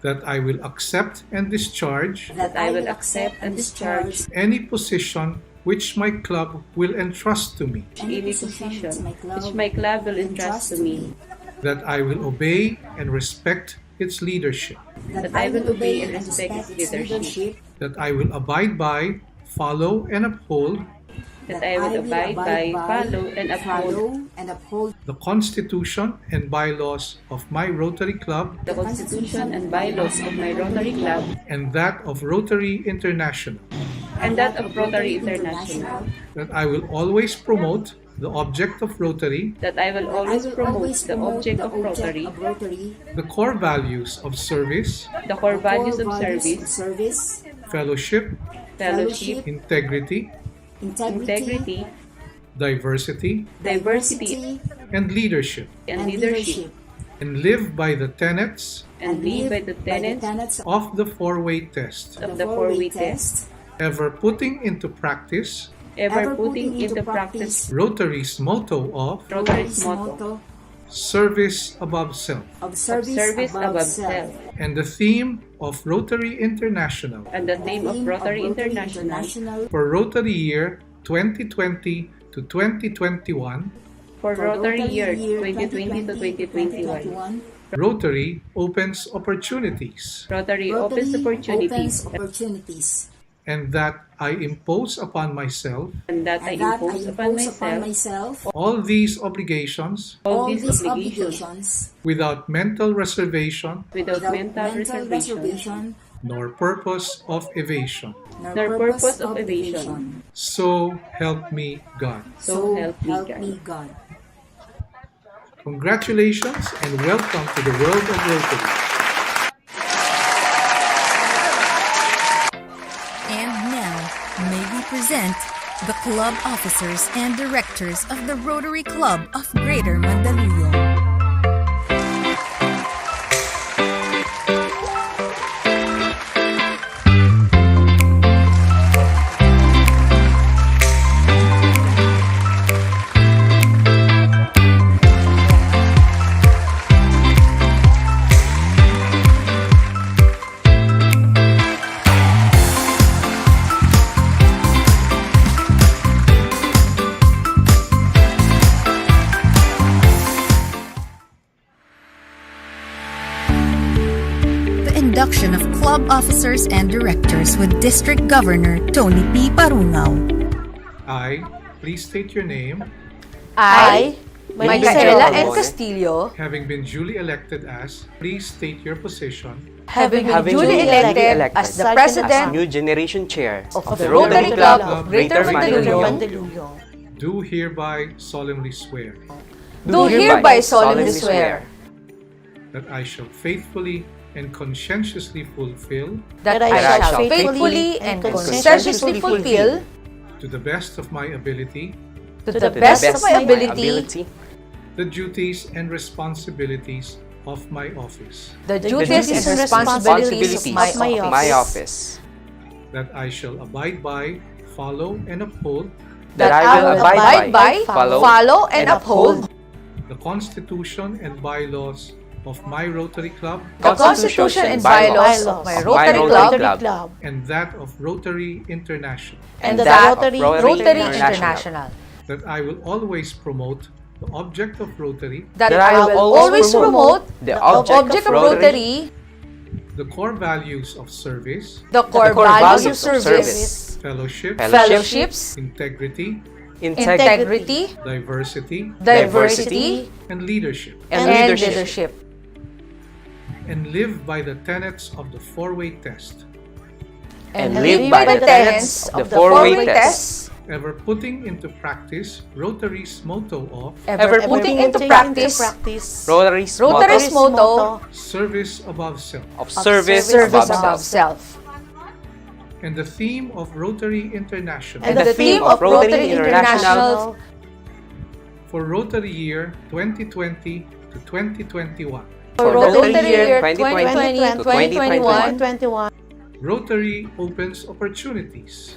that I will accept and discharge that I will accept and discharge any position which my club will entrust to me, any position which my club will entrust to me, that I will obey and respect its leadership, that I will obey and respect its leadership, that I will abide by, follow, and uphold that I will abide by, follow, and uphold the Constitution and bylaws of my Rotary Club the Constitution and bylaws of my Rotary Club and that of Rotary International, and that of Rotary International, that I will always promote the object of Rotary, that I will always promote the object of Rotary, the core values of service, the core values of service, fellowship, integrity, diversity, and leadership, and live by the tenets of the four-way test, ever putting into practice Rotary's motto of service above self, and the theme of Rotary International for Rotary year 2020 to 2021. For Rotary year 2020 to 2021, Rotary opens opportunities. Rotary opens opportunities. And that I impose upon myself. And that I impose upon myself. All these obligations. Without mental reservation. Nor purpose of evasion. So help me God. So help me God. Congratulations and welcome to the world of Rotary. And now, may we present the club officers and directors of the Rotary Club of Greater Mandaluyong. Induction of club officers and directors with District Governor Tony P. Parungaw. I, please state your name. I, Micaela N. Castillo, Having been duly elected as, please state your position. having been duly elected as the President New Generation Chair of the Rotary Club of Greater Mandaluyong, Do hereby solemnly swear. do hereby solemnly swear that I shall faithfully and conscientiously fulfill, that I shall faithfully and conscientiously fulfill, to the best of my ability, to the best of my ability, the duties and responsibilities of my office, the duties and responsibilities of my office, that I shall abide by, follow, and uphold that I will abide by, follow, and uphold the Constitution and bylaws of my Rotary Club, the Constitution and bylaws of my Rotary Club, and that of Rotary International, and that of Rotary International, that I will always promote the object of Rotary, that I will always promote the object of Rotary, the core values of service, the core values of service, fellowships, integrity, diversity, and leadership, and live by the tenets of the four-way test, ever putting into practice Rotary's motto of Rotary's motto service above self, service above self. And the theme of Rotary International, for Rotary year 2020 to 2021. Rotary opens opportunities.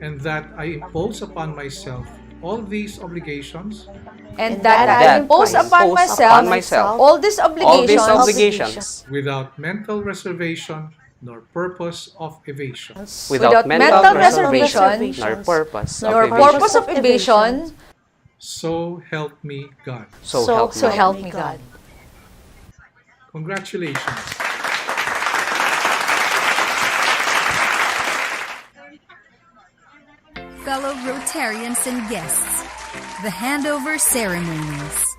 And that I impose upon myself all these obligations. All these obligations without mental reservation nor purpose of evasion. Purpose of evasion. So help me God. So help me God. Congratulations. Fellow Rotarians and guests, the handover ceremonies.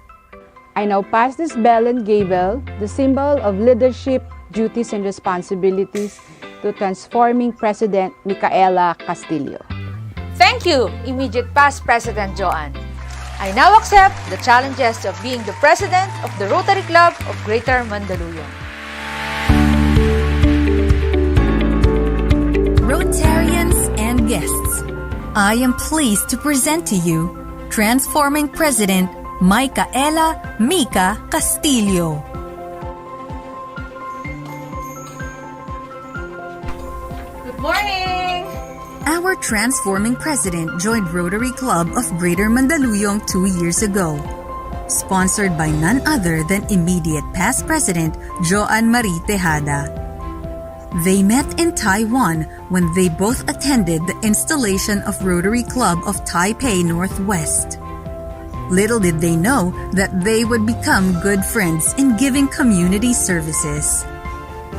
I now pass this bell and gavel, the symbol of leadership, duties, and responsibilities, to transforming President Micaela Castillo. Thank you, immediate past President Joanne. I now accept the challenges of being the President of the Rotary Club of Greater Mandaluyong. Rotarians and guests, I am pleased to present to you Transforming President Micaela Mika Castillo. Good morning! Our transforming president joined Rotary Club of Greater Mandaluyong 2 years ago. Sponsored by none other than immediate past president Joan Marie Tejada. They met in Taiwan when they both attended the installation of Rotary Club of Taipei Northwest. Little did they know that they would become good friends in giving community services.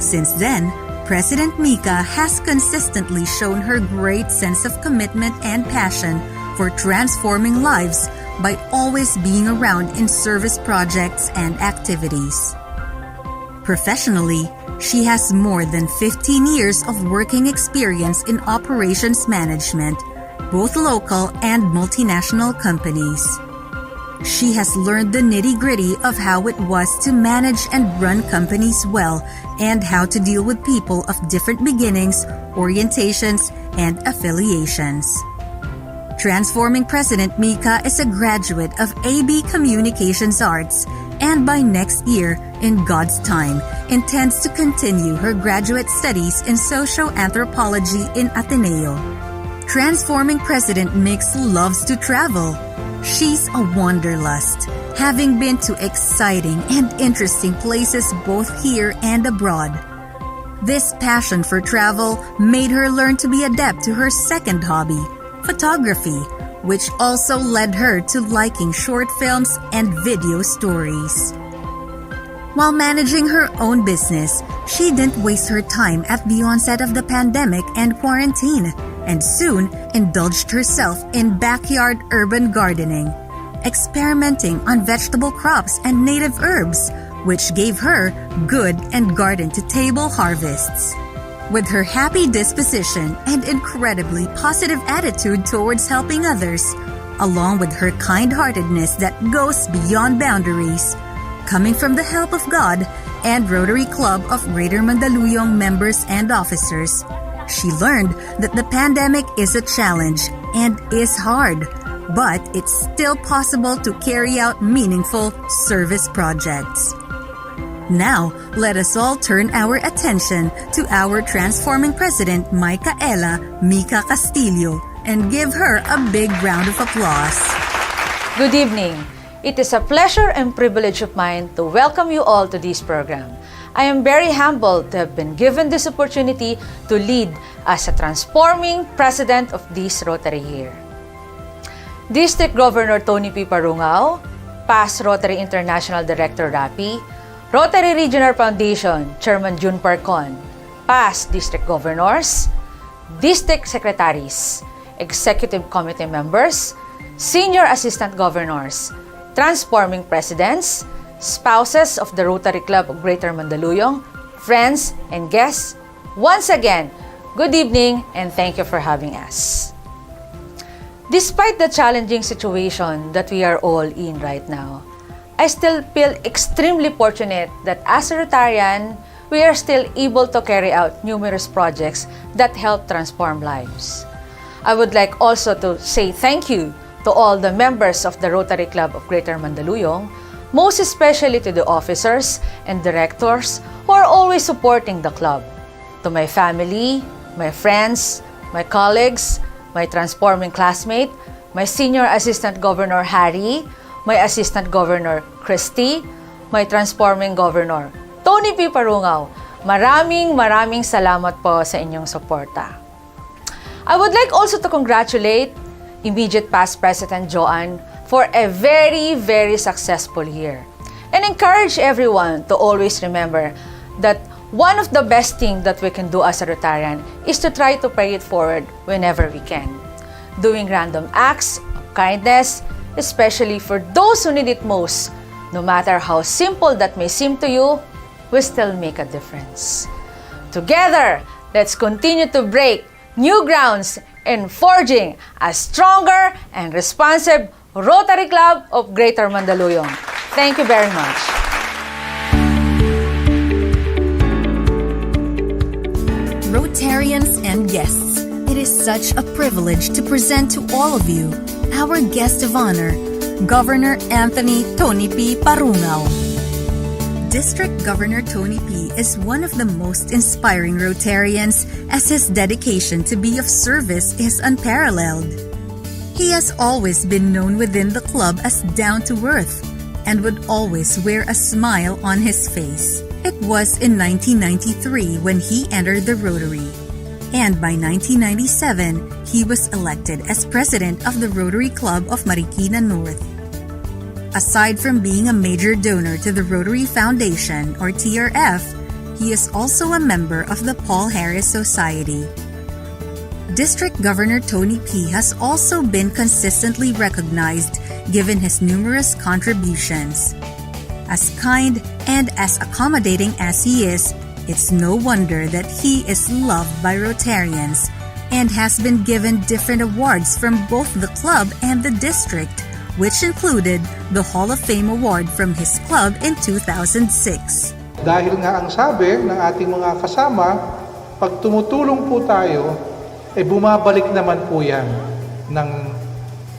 Since then, President Mika has consistently shown her great sense of commitment and passion for transforming lives by always being around in service projects and activities. Professionally, she has more than 15 years of working experience in operations management, both local and multinational companies. She has learned the nitty-gritty of how it was to manage and run companies well and how to deal with people of different beginnings, orientations, and affiliations. Transforming President Mika is a graduate of AB Communications Arts and by next year, in God's time, intends to continue her graduate studies in socio-anthropology in Ateneo. Transforming President Mix loves to travel. She's a wanderlust, having been to exciting and interesting places both here and abroad. This passion for travel made her learn to be adept to her second hobby, photography, which also led her to liking short films and video stories. While managing her own business, she didn't waste her time at the onset of the pandemic and quarantine, and soon indulged herself in backyard urban gardening, experimenting on vegetable crops and native herbs, which gave her good and garden-to-table harvests. With her happy disposition and incredibly positive attitude towards helping others, along with her kind-heartedness that goes beyond boundaries, coming from the help of God and Rotary Club of Greater Mandaluyong members and officers, she learned that the pandemic is a challenge and is hard, but it's still possible to carry out meaningful service projects. Now, let us all turn our attention to our transforming president, Micaela Mika Castillo, and give her a big round of applause. Good evening. It is a pleasure and privilege of mine to welcome you all to this program. I am very humbled to have been given this opportunity to lead as a transforming president of this Rotary here. District Governor Tony P. Parungao, past Rotary International Director Rapi, Rotary Regional Foundation Chairman June Parcon, past District Governors, District Secretaries, Executive Committee members, Senior Assistant Governors, Transforming Presidents, spouses of the Rotary Club of Greater Mandaluyong, friends and guests, once again, good evening and thank you for having us. Despite the challenging situation that we are all in right now, I still feel extremely fortunate that as a Rotarian, we are still able to carry out numerous projects that help transform lives. I would like also to say thank you to all the members of the Rotary Club of Greater Mandaluyong, most especially to the officers and directors who are always supporting the club. To my family, my friends, my colleagues, my transforming classmate, my Senior Assistant Governor Harry, my Assistant Governor Christy, my Transforming Governor Tony P. Parungao, maraming salamat po sa inyong suporta. I would like also to congratulate immediate past President Joan for a very successful year and encourage everyone to always remember that one of the best things that we can do as a Rotarian is to try to pay it forward whenever we can. Doing random acts of kindness, especially for those who need it most, no matter how simple that may seem to you, will still make a difference. Together, let's continue to break new grounds in forging a stronger and responsive Rotary Club of Greater Mandaluyong. Thank you very much. Rotarians and guests, it is such a privilege to present to all of you our guest of honor, Governor Anthony Tony P. Parungao. District Governor Tony P. is one of the most inspiring Rotarians as his dedication to be of service is unparalleled. He has always been known within the club as down-to-earth and would always wear a smile on his face. It was in 1993 when he entered the Rotary, and by 1997, he was elected as president of the Rotary Club of Marikina North. Aside from being a major donor to the Rotary Foundation, or TRF, he is also a member of the Paul Harris Society. District Governor Tony P. has also been consistently recognized given his numerous contributions. As kind and as accommodating as he is, it's no wonder that he is loved by Rotarians and has been given different awards from both the club and the district, which included the Hall of Fame Award from his club in 2006. Dahil nga ang sabi ng ating mga kasama, pag tumutulong po tayo, bumabalik naman po yan ng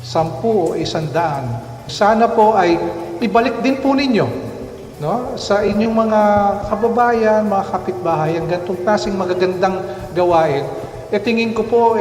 10 o 100. Sana po ay ibalik din po ninyo, no, sa inyong mga kababayan, mga kapitbahay, ang gantong klaseng magagandang gawain. Tingin ko po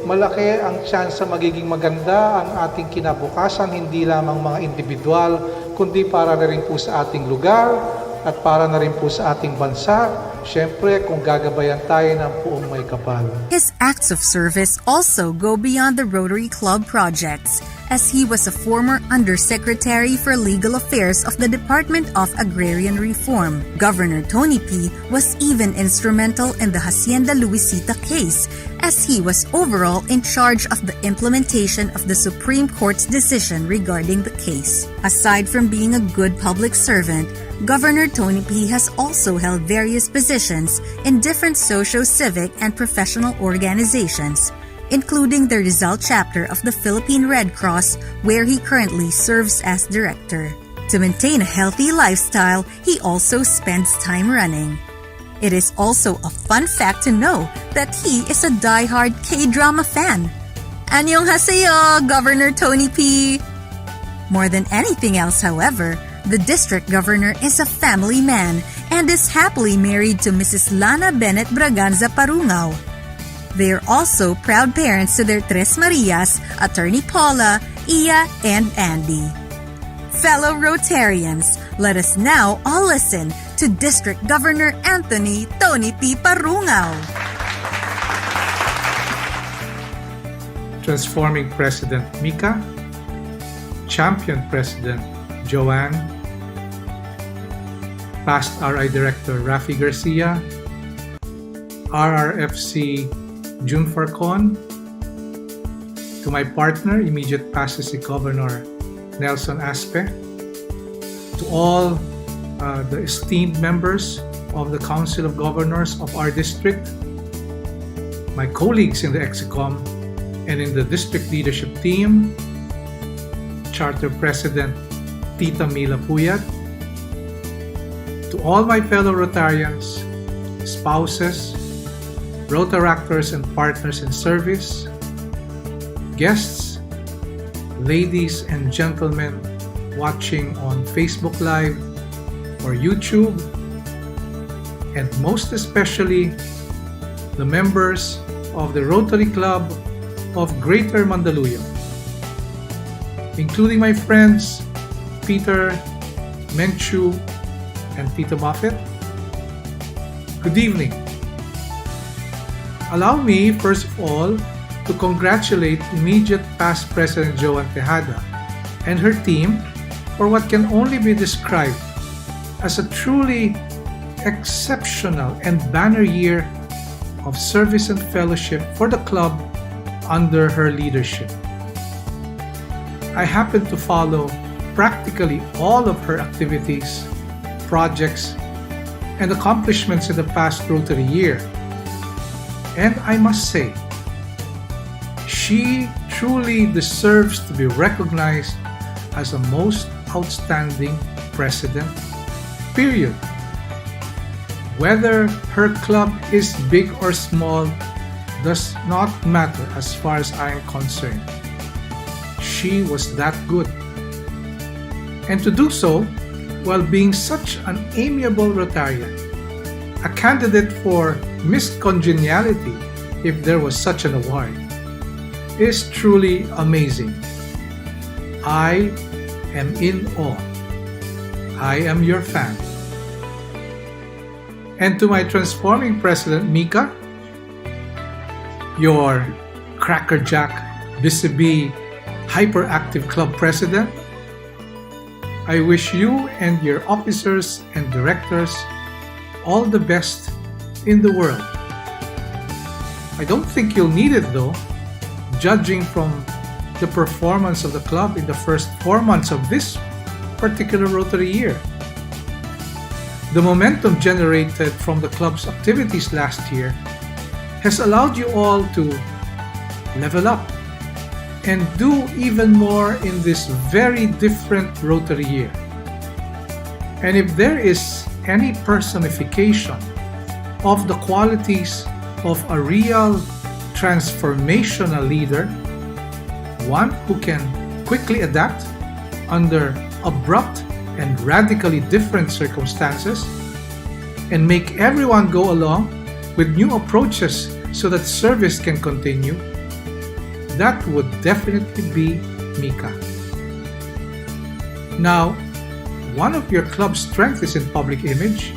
malaki ang tsansa magiging maganda ang ating kinabukasan, hindi lamang mga individual, kundi para na rin po sa ating lugar at para na rin po sa ating bansa. Siyempre, kung gagabayan tayo ng buong may kapal. His acts of service also go beyond the Rotary Club projects, as he was a former Undersecretary for Legal Affairs of the Department of Agrarian Reform. Governor Tony P. was even instrumental in the Hacienda Luisita case, as he was overall in charge of the implementation of the Supreme Court's decision regarding the case. Aside from being a good public servant, Governor Tony P. has also held various positions in different socio-civic and professional organizations, including the Rizal chapter of the Philippine Red Cross, where he currently serves as director. To maintain a healthy lifestyle, he also spends time running. It is also a fun fact to know that he is a die-hard K-drama fan. Annyeonghaseyo, Governor Tony P. More than anything else, however, the district governor is a family man and is happily married to Mrs. Lana Bennett Braganza Parungao. They are also proud parents to their Tres Marias, Attorney Paula, Iya, and Andy. Fellow Rotarians, let us now all listen to District Governor Anthony Tony P. Parungaw. Transforming President Mika, Champion President Joanne, Past RI Director Rafi Garcia, RRFC June Farcon, to my partner, immediate past Assistant Governor Nelson Aspe, to all the esteemed members of the Council of Governors of our district, my colleagues in the EXICOM and in the district leadership team, Charter President Tita Mila Puyat, to all my fellow Rotarians, spouses, Rotaractors and partners in service, guests, ladies and gentlemen watching on Facebook Live or YouTube, and most especially the members of the Rotary Club of Greater Mandaluyong, including my friends Peter, Menchu, and Tito Buffett. Good evening. Allow me, first of all, to congratulate immediate past President Joanne Tejada and her team for what can only be described as a truly exceptional and banner year of service and fellowship for the club under her leadership. I happen to follow practically all of her activities, projects, and accomplishments in the past Rotary year. And I must say, she truly deserves to be recognized as a most outstanding president, period. Whether her club is big or small does not matter as far as I am concerned. She was that good. And to do so while being such an amiable Rotarian, a candidate for Miss Congeniality, if there was such an award, is truly amazing. I am in awe. I am your fan. And to my transforming President Mika, your crackerjack, busy hyperactive club president, I wish you and your officers and directors all the best in the world. I don't think you'll need it though, judging from the performance of the club in the first 4 months of this particular Rotary year. The momentum generated from the club's activities last year has allowed you all to level up and do even more in this very different Rotary year. And if there is any personification of the qualities of a real transformational leader, one who can quickly adapt under abrupt and radically different circumstances and make everyone go along with new approaches so that service can continue, that would definitely be Mika. Now, one of your club's strengths is in public image,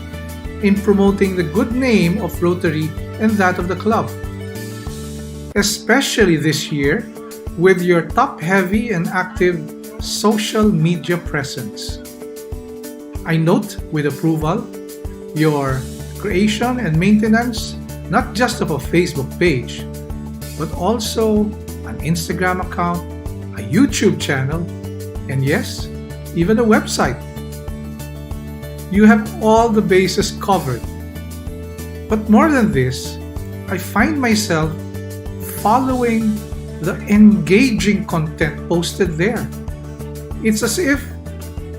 in promoting the good name of Rotary and that of the club. Especially this year, with your top-heavy and active social media presence. I note with approval your creation and maintenance not just of a Facebook page, but also an Instagram account, a YouTube channel, and yes, even a website. You have all the bases covered. But more than this, I find myself following the engaging content posted there. It's as if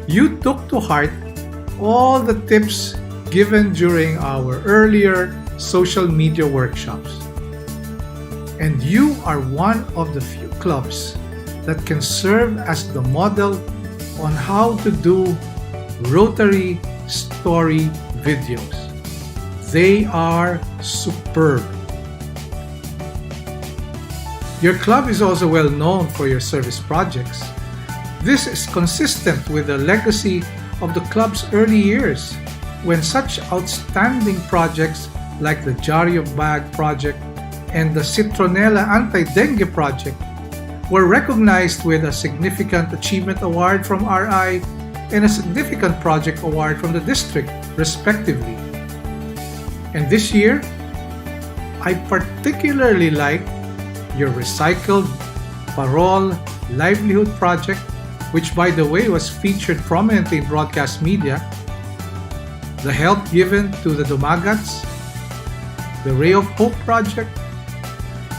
you took to heart all the tips given during our earlier social media workshops. And you are one of the few clubs that can serve as the model on how to do Rotary story videos. They are superb. Your club is also well known for your service projects, This is consistent with the legacy of the club's early years, when such outstanding projects like the Jaryo Bag Project and the Citronella Anti-Dengue Project were recognized with a Significant Achievement Award from RI and a Significant Project Award from the district, respectively. And this year, I particularly like your recycled Parol Livelihood Project, which by the way was featured prominently in broadcast media, the help given to the Dumagats, the Ray of Hope Project,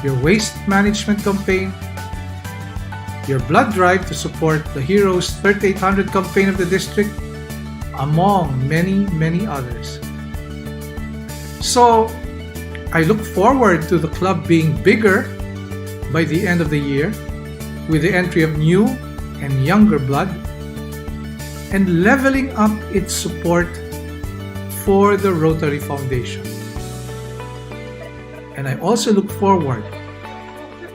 your waste management campaign, your blood drive to support the Heroes 3800 campaign of the district, among many, many others. So, I look forward to the club being bigger by the end of the year with the entry of new and younger blood and leveling up its support for the Rotary Foundation. And I also look forward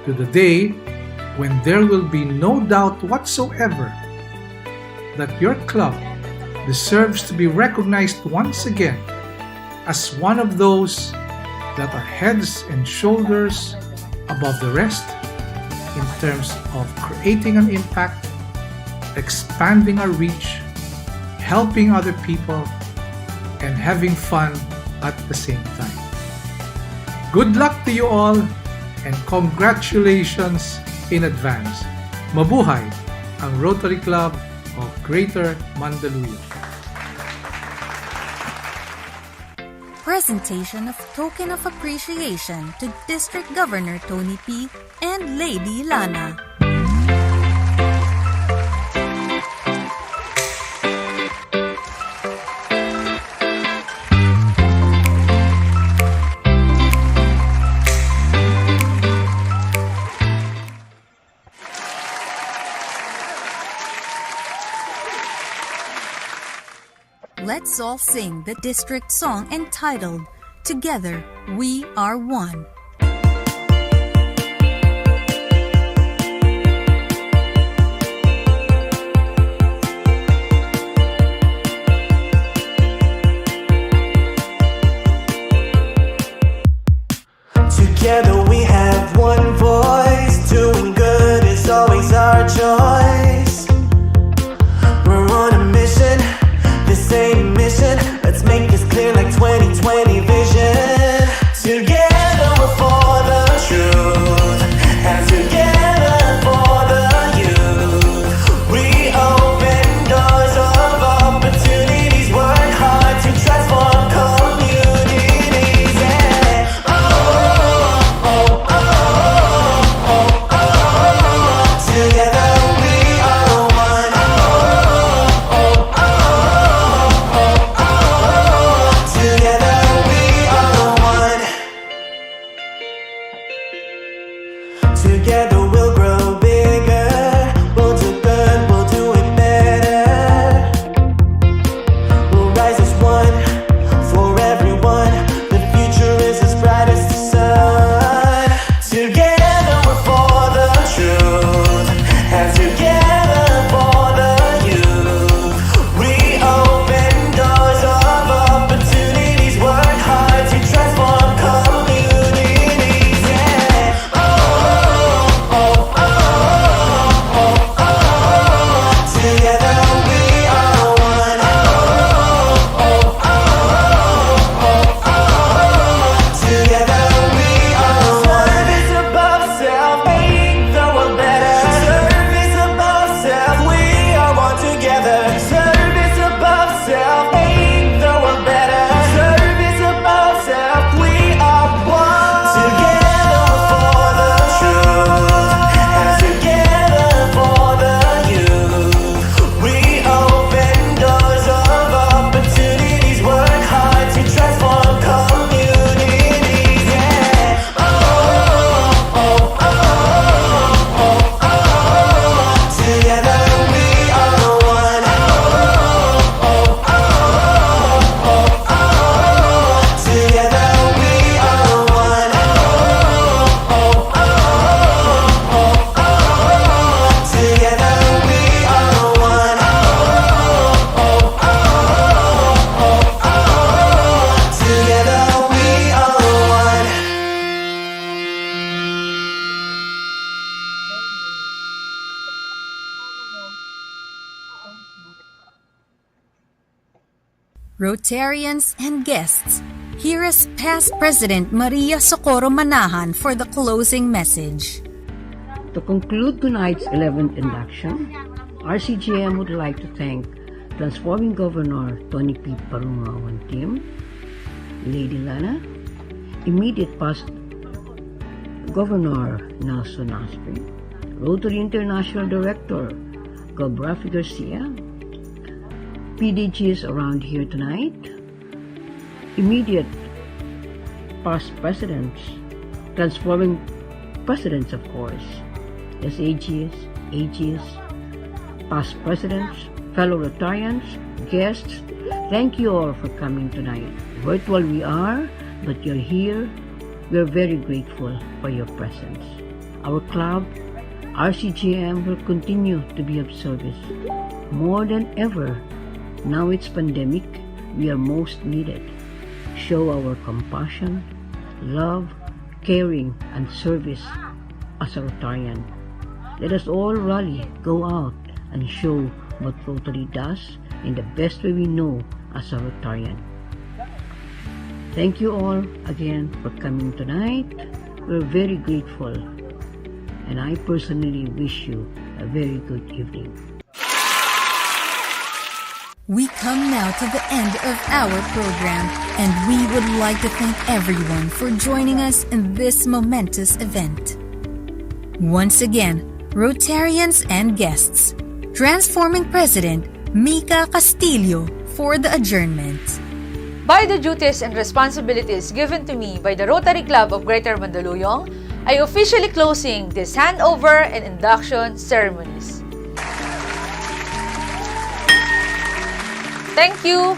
to the day when there will be no doubt whatsoever that your club deserves to be recognized once again as one of those that are heads and shoulders above the rest in terms of creating an impact, expanding our reach, helping other people, and having fun at the same time. Good luck to you all and congratulations in advance. Mabuhay ang Rotary Club of Greater Mandaluyong. Presentation of Token of Appreciation to District Governor Tony P. and Lady Lana. Let's all sing the district song entitled Together We Are One. Together we have one voice, doing good is always our choice. We're on a mission, the same mission. Let's make this clear like 2020 vision. Together we're for the truth, and together for the youth. We open doors of opportunities, work hard to transform communities. Yeah. Together we are one. Together we are one. Together we'll grow bigger. We'll do good, we'll do it better. We'll rise as one for everyone. The future is as bright as the sun. Together we're for the truth, and together for the youth. We open doors of opportunities, work hard to transform communities. Yeah. Rotarians and guests, here is past President Maria Socorro Manahan for the closing message. To conclude tonight's 11th induction, RCGM would like to thank Transforming Governor Tony P. Parungao and team, Lady Lana, immediate past Governor Nelson Aspe, Rotary International Director Rafi Garcia, PDGs around here tonight, immediate past presidents, transforming presidents of course, SAGs, AGs, past presidents, fellow Rotarians, guests, thank you all for coming tonight. Virtual we are, but you're here. We're very grateful for your presence. Our club, RCGM, will continue to be of service. More than ever, now it's pandemic, we are most needed. Show our compassion, love, caring, and service as a Rotarian. Let us all rally, go out, and show what Rotary does in the best way we know as a Rotarian. Thank you all again for coming tonight. We're very grateful, and I personally wish you a very good evening. We come now to the end of our program, and we would like to thank everyone for joining us in this momentous event. Once again, Rotarians and guests, Transforming President Mika Castillo for the adjournment. By the duties and responsibilities given to me by the Rotary Club of Greater Mandaluyong, I officially closing this handover and induction ceremonies. Thank you.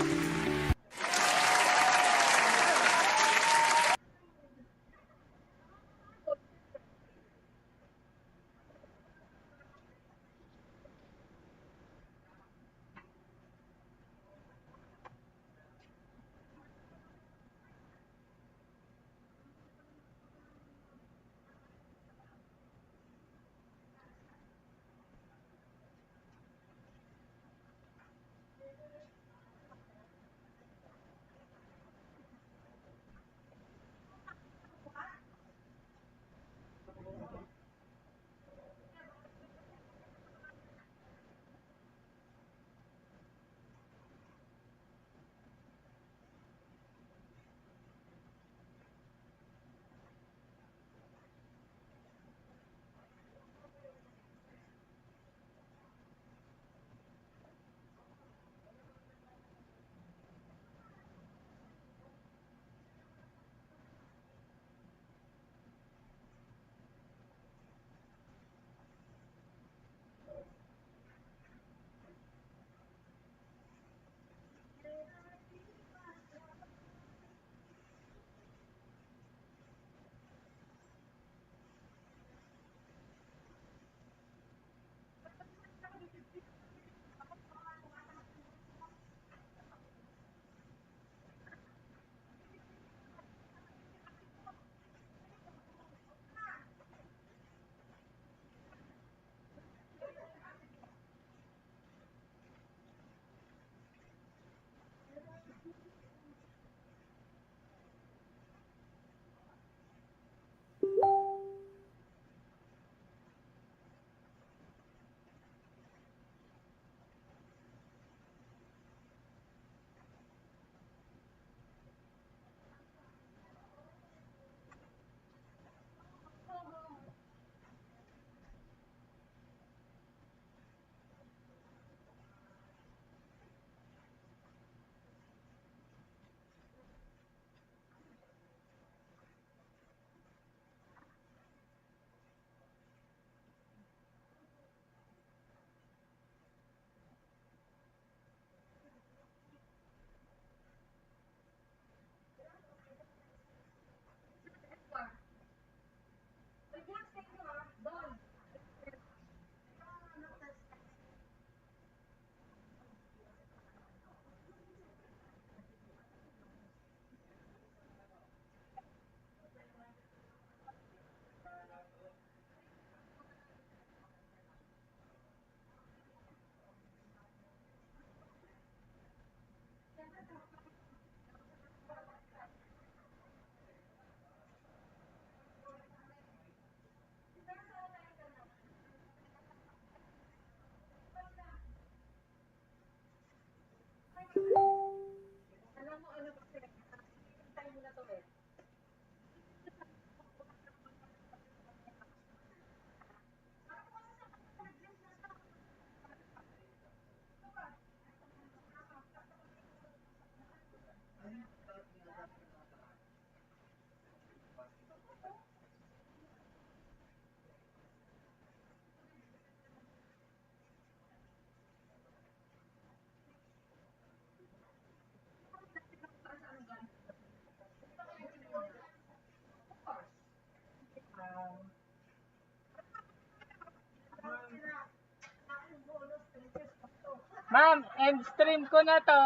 Ma'am, end stream ko na to.